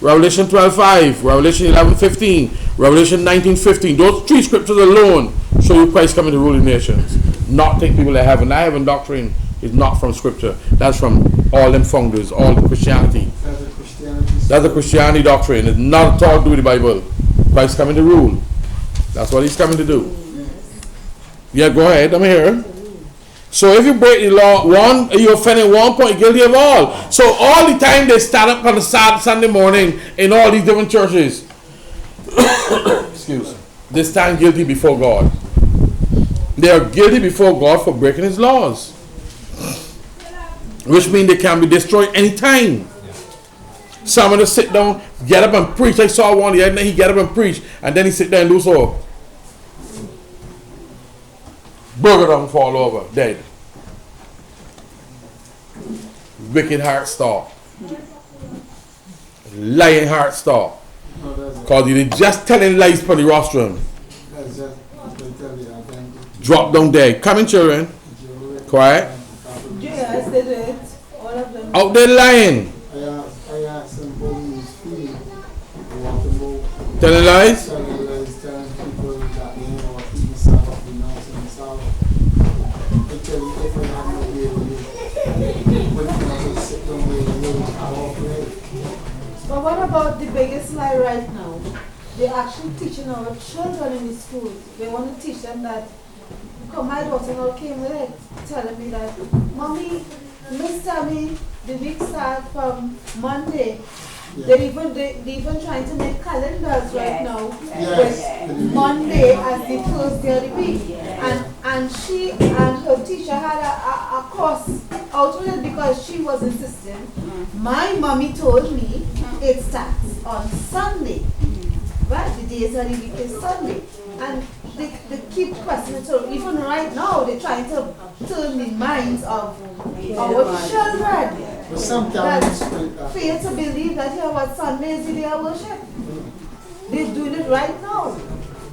Revelation 12:5, Revelation 11:15, Revelation 19:15. Those 3 scriptures alone show you Christ coming to rule the nations. Not take people to heaven. That heaven doctrine is not from scripture. That's from all them founders, all the Christianity. That's a Christianity doctrine. It's not at all to do with the Bible. Christ coming to rule. That's what he's coming to do. Yeah, go ahead. I'm here. So if you break the law, you offend in one point, guilty of all. So all the time they stand up on a Sunday morning in all these different churches. Excuse me. They stand guilty before God. They are guilty before God for breaking his laws. Which means they can be destroyed anytime. Someone just sit down, get up and preach. I saw one the other night, he get up and preach, and then he sit there and do so. Burger down, fall over, dead. Wicked heart stop. Lying heart stop. Because you just telling lies for the rostrum. Drop down dead. Come in, children. Quiet. Yes, they did. All of them. Out there lying. I asked them who was feeding. Want to move. Telling lies. Telling people that they know what eating Sabbath, renouncing Sabbath. They tell you if they have no way to live. But you can just sit down there and live and operate. But what about the biggest lie right now? They're actually teaching our children in the schools. They want to teach them that. Because my daughter came with it, telling me that, Mommy, Miss Tammy, the week start from Monday. Yeah. They're even trying to make calendars right now Yes. with Monday as the Thursday of the week. And she and her teacher had a course out with it because she was insisting. My mommy told me it starts on Sunday. Right? The days of the week is Sunday. And they keep questioning. So even right now, they're trying to turn the minds of our children. But some That's Calvinists, fail to believe that here what Sunday is the day of worship. They're doing it right now.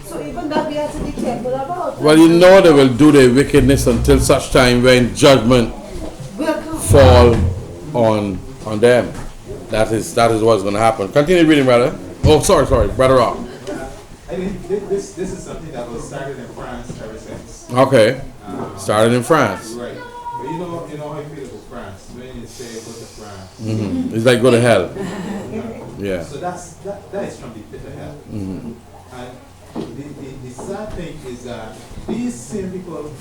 So even that we have to be careful about. Well, you know they will do their wickedness until such time when judgment Will come. fall on them. That is what's going to happen. Continue reading, brother. Oh, sorry, brother Rock. I think this is something that was started in France ever since. Okay, started in France. Right. But you know how you feel about France. When you say go to France. It's like go to hell. Yeah. So that is from the pit of hell. And the sad thing is that these same people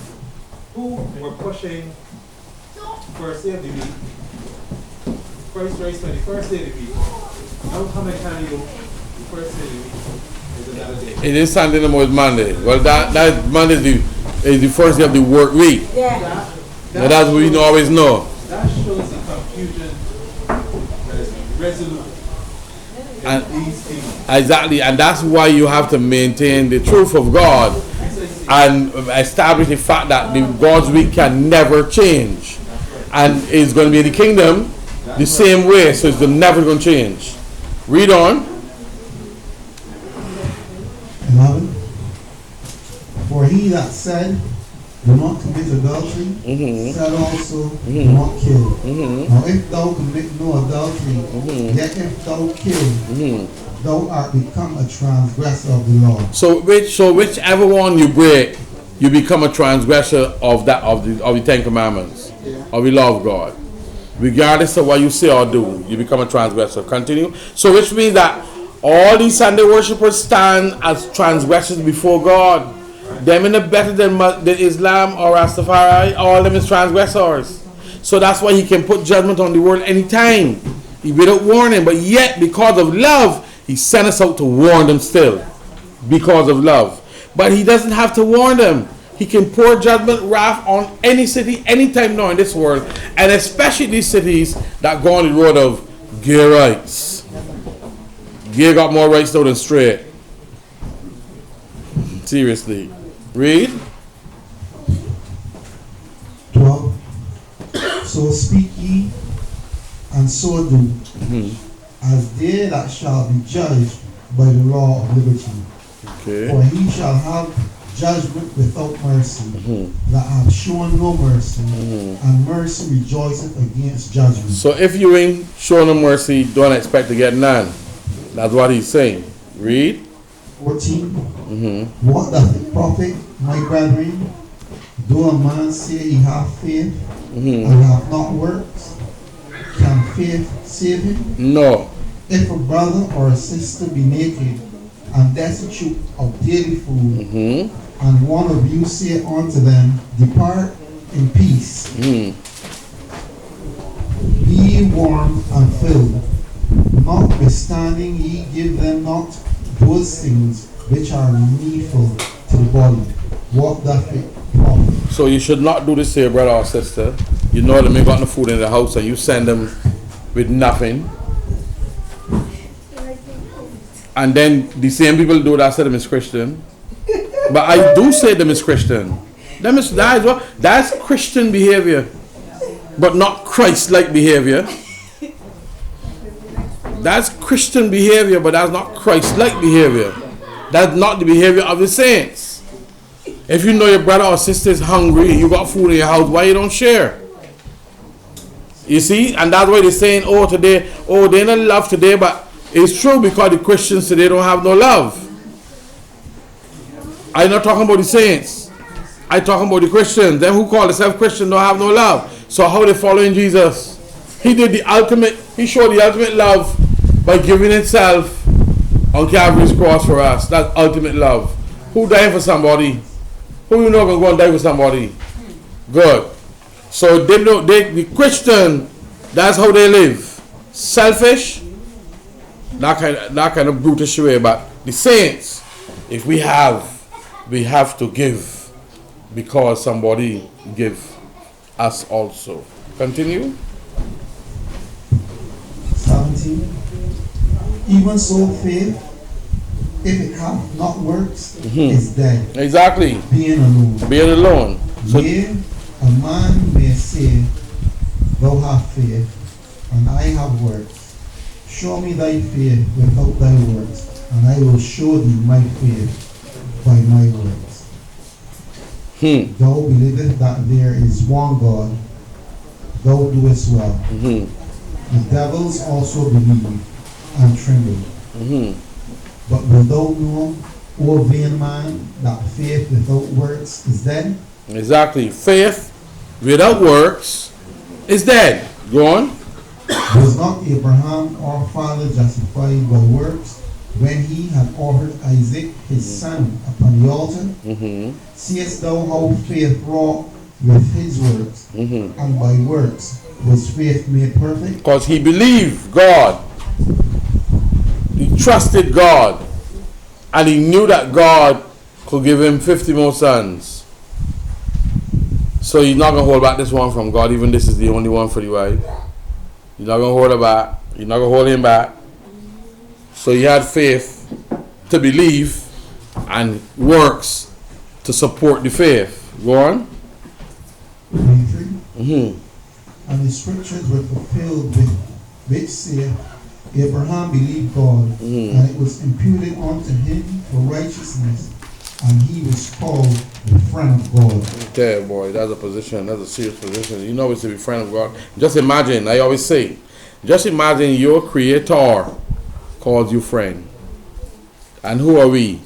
who were pushing first day of the week, first race 21st day of the week, now how many times you first day of the week is another day? It is Sunday, no more is Monday. Well, that Monday is the first day of the work week. Yeah. And that's what we always know. That shows the confusion that is resolute And in these things. exactly, and that's why you have to maintain the truth of God and establish the fact that the God's week can never change, and it's going to be in the kingdom the same way, so it's never going to change. Read on. 11. For he that said, do not commit adultery, said also, do not kill. Now if thou commit no adultery, yet if thou kill, thou art become a transgressor of the law. So whichever one you break, you become a transgressor of the Ten Commandments, of the law of God. Regardless of what you say or do, you become a transgressor. Continue. So which means that all these Sunday worshippers stand as transgressors before God. Them in the better than Islam or Rastafari, all of them is transgressors. So that's why he can put judgment on the world anytime. He without warning, but yet because of love, he sent us out to warn them still. Because of love. But he doesn't have to warn them. He can pour judgment, wrath on any city, anytime now in this world, and especially these cities that go on the road of gay rights. Gay got more rights though than straight. Seriously. Read. 12. So speak ye, and so do, as they that shall be judged by the law of liberty. Okay. For he shall have judgment without mercy, that have shown no mercy, and mercy rejoiceth against judgment. So if you ain't showing them mercy, don't expect to get none. That's what he's saying. Read. 14. What doth it profit, my brethren, though a man say he hath faith, and hath not works? Can faith save him? No. If a brother or a sister be naked, and destitute of daily food, and one of you say unto them, depart in peace, be ye warm and filled, notwithstanding ye give them not those things which are needful to the body. What doth it profit? So you should not do this to your brother or sister. You know them ain't got no food in the house and you send them with nothing. And then the same people do that, say them is Christian. But I do say them is Christian. That's Christian behavior. But not Christ-like behavior. That's Christian behavior, but that's not Christ-like behavior. That's not the behavior of the saints. If you know your brother or sister is hungry, you got food in your house, why you don't share? You see? And that's why they're saying, they don't love today, but it's true because the Christians today don't have no love. I'm not talking about the saints. I'm talking about the Christians. Them who call themselves Christian don't have no love. So how they following Jesus? He showed the ultimate love by giving himself on Calvary's cross for us. That's ultimate love. Who died for somebody? Who you know going to go and die for somebody? Good. So the Christian, that's how they live. Selfish, that kind of brutish way. But the saints, if we have to give because somebody give us also. Continue. 17. Even so faith, if it hath not works, is dead. Exactly. Being alone. Being alone. So, Yea, a man may say, thou hast faith, and I have works. Show me thy faith without thy works, and I will show thee my faith by my works. Thou believest that there is one God, thou doest well. The devils also believe and tremble. But wilt thou know, O vain man, that faith without works is dead? Exactly. Faith without works is dead. Go on. Was not Abraham our father justified by works when he had offered Isaac his son upon the altar? Seest thou how faith wrought with his works, and by works was faith made perfect? Because he believed God. He trusted God. And he knew that God could give him 50 more sons. So he's not going to hold back this one from God, even this is the only one for the wife. He's not going to hold it back. He's not going to hold him back. So he had faith to believe and works to support the faith. Go on. 23. And the scriptures were fulfilled which saith, Abraham believed God, and it was imputed unto him for righteousness, and he was called the friend of God. Okay, boy, that's a position. That's a serious position. You know it's to be friend of God. Just imagine, I always say, just imagine your creator calls you friend. And who are we?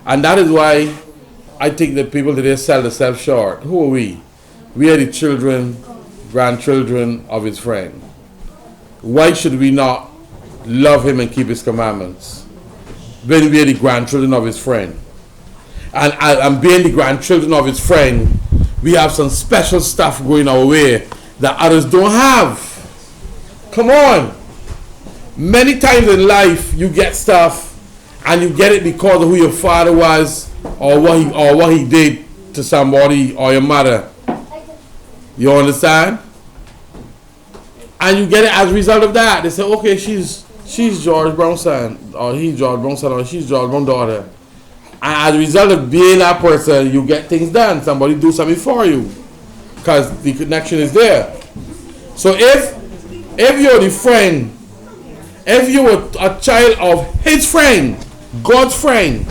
And that is why I think that people today sell themselves short. Who are we? We are the children, grandchildren of his friend. Why should we not love him and keep his commandments when we are the grandchildren of his friend? And being the grandchildren of his friend, we have some special stuff going our way that others don't have. Come on. Many times in life you get stuff and you get it because of who your father was or what he did to somebody or your mother. You understand? And you get it as a result of that. They say, okay, she's George Brown's son, or he's George Brown's son, or she's George Brown's daughter. And as a result of being that person, you get things done. Somebody do something for you because the connection is there. So if you're the friend, if you were a child of his friend, God's friend,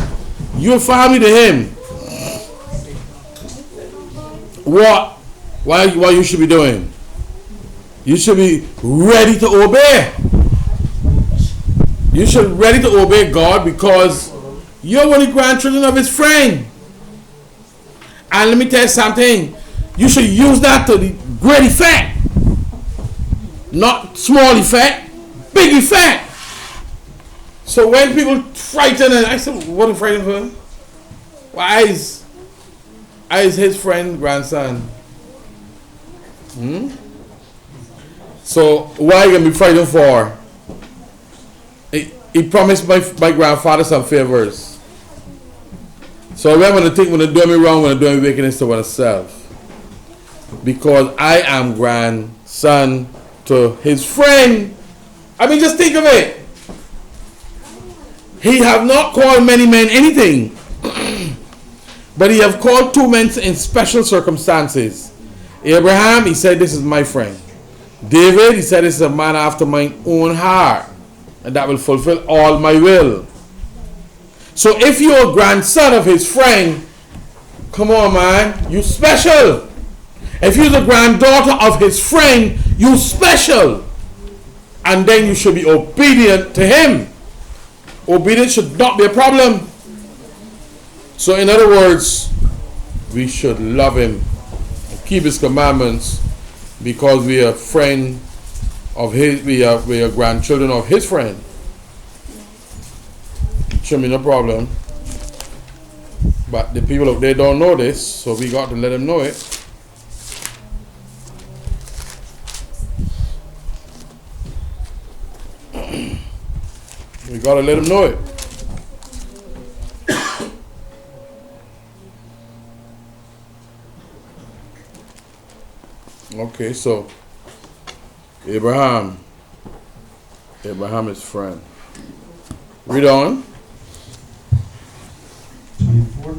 you're family to him, what you should be doing? You should be ready to obey. You should be ready to obey God because you're one of the grandchildren of his friend. And let me tell you something. You should use that to the great effect. Not small effect, big effect. So when people frighten, and I said, what are you frightened for? Well, I is his friend, grandson. So why are you going to be frightened for? He promised my grandfather some favors. So when I think when they're doing me wrong, when they're doing me wickedness to oneself. Because I am grandson to his friend. I mean, just think of it. He have not called many men anything. But he have called two men in special circumstances. Abraham, he said, this is my friend. David, he said, this is a man after my own heart. And that will fulfill all my will. So if you're a grandson of his friend, come on, man, you special. If you're the granddaughter of his friend, you special. And then you should be obedient to him. Obedience should not be a problem. So in other words, we should love him and keep his commandments because we are friend of his, we are grandchildren of his friend. It should be no problem. But the people out there don't know this, so we got to let them know it. We got to let them know it. Okay, so Abraham is friend. Read on. 24.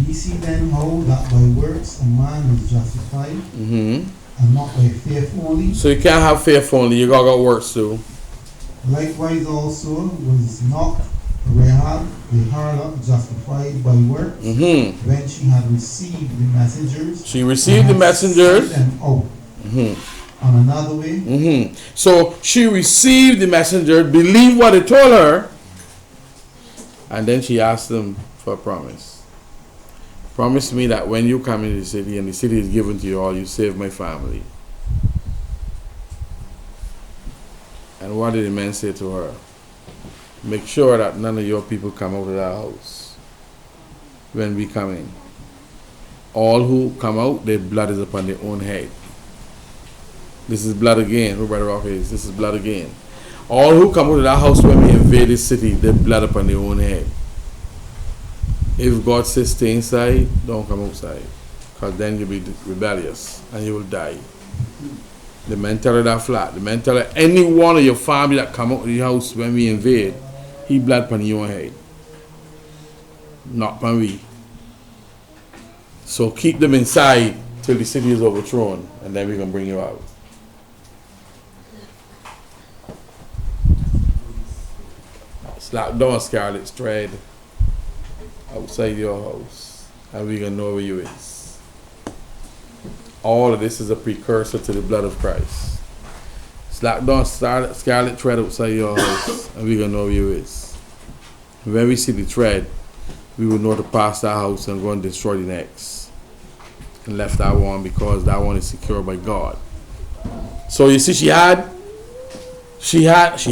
Ye see then how that by works a man is justified, and not by faith only. So you can't have faith only, you got works too. Likewise also was not Rahab the harlot justified by works when she had received the messengers. She received the and had messengers. sent them out. On another way. So she received the messenger, believed what they told her, and then she asked them for a promise. Promise me that when you come into the city and the city is given to you all, you save my family. And what did the men say to her? Make sure that none of your people come out of that house when we come in. All who come out, their blood is upon their own head. This is blood again. Who Brother Rock is? This is blood again. All who come out of that house when we invade this city, their blood upon their own head. If God says stay inside, don't come outside. Because then you'll be rebellious and you will die. The men tell her that flat. The men tell her any one of your family that come out of the house when we invade, he blood upon your own head. Not upon we. So keep them inside till the city is overthrown, and then we're going to bring you out. Slap down Scarlet's thread outside your house, and we're going to know where you is. All of this is a precursor to the blood of Christ. Slap down Scarlet thread outside your house, and we're going to know where you is. When we see the thread, we will know to pass that house and go and destroy the next. And left that one because that one is secured by God. So you see, she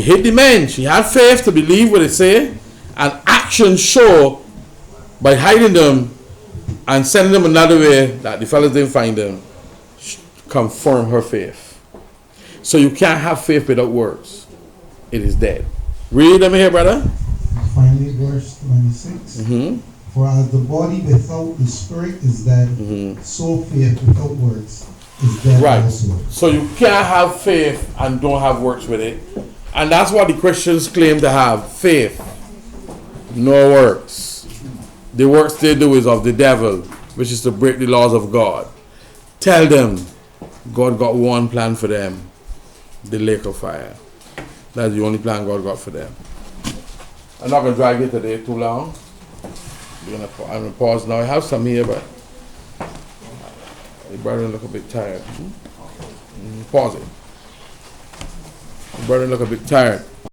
hid the men. She had faith to believe what they say, and action show by hiding them and sending them another way that the fellas didn't find them, confirm her faith. So you can't have faith without works. It is dead. Read them here, brother. Finally, verse 26. For as the body without the spirit is dead, so faith without works is dead also. So you can't have faith and don't have works with it. And that's what the Christians claim to have. Faith. No works. The works they do is of the devil, which is to break the laws of God. Tell them God got one plan for them. The lake of fire. That's the only plan God got for them. I'm not going to drag it today too long. I'm going to pause now. I have some here, but the brother look a bit tired. Pause it. The brother look a bit tired.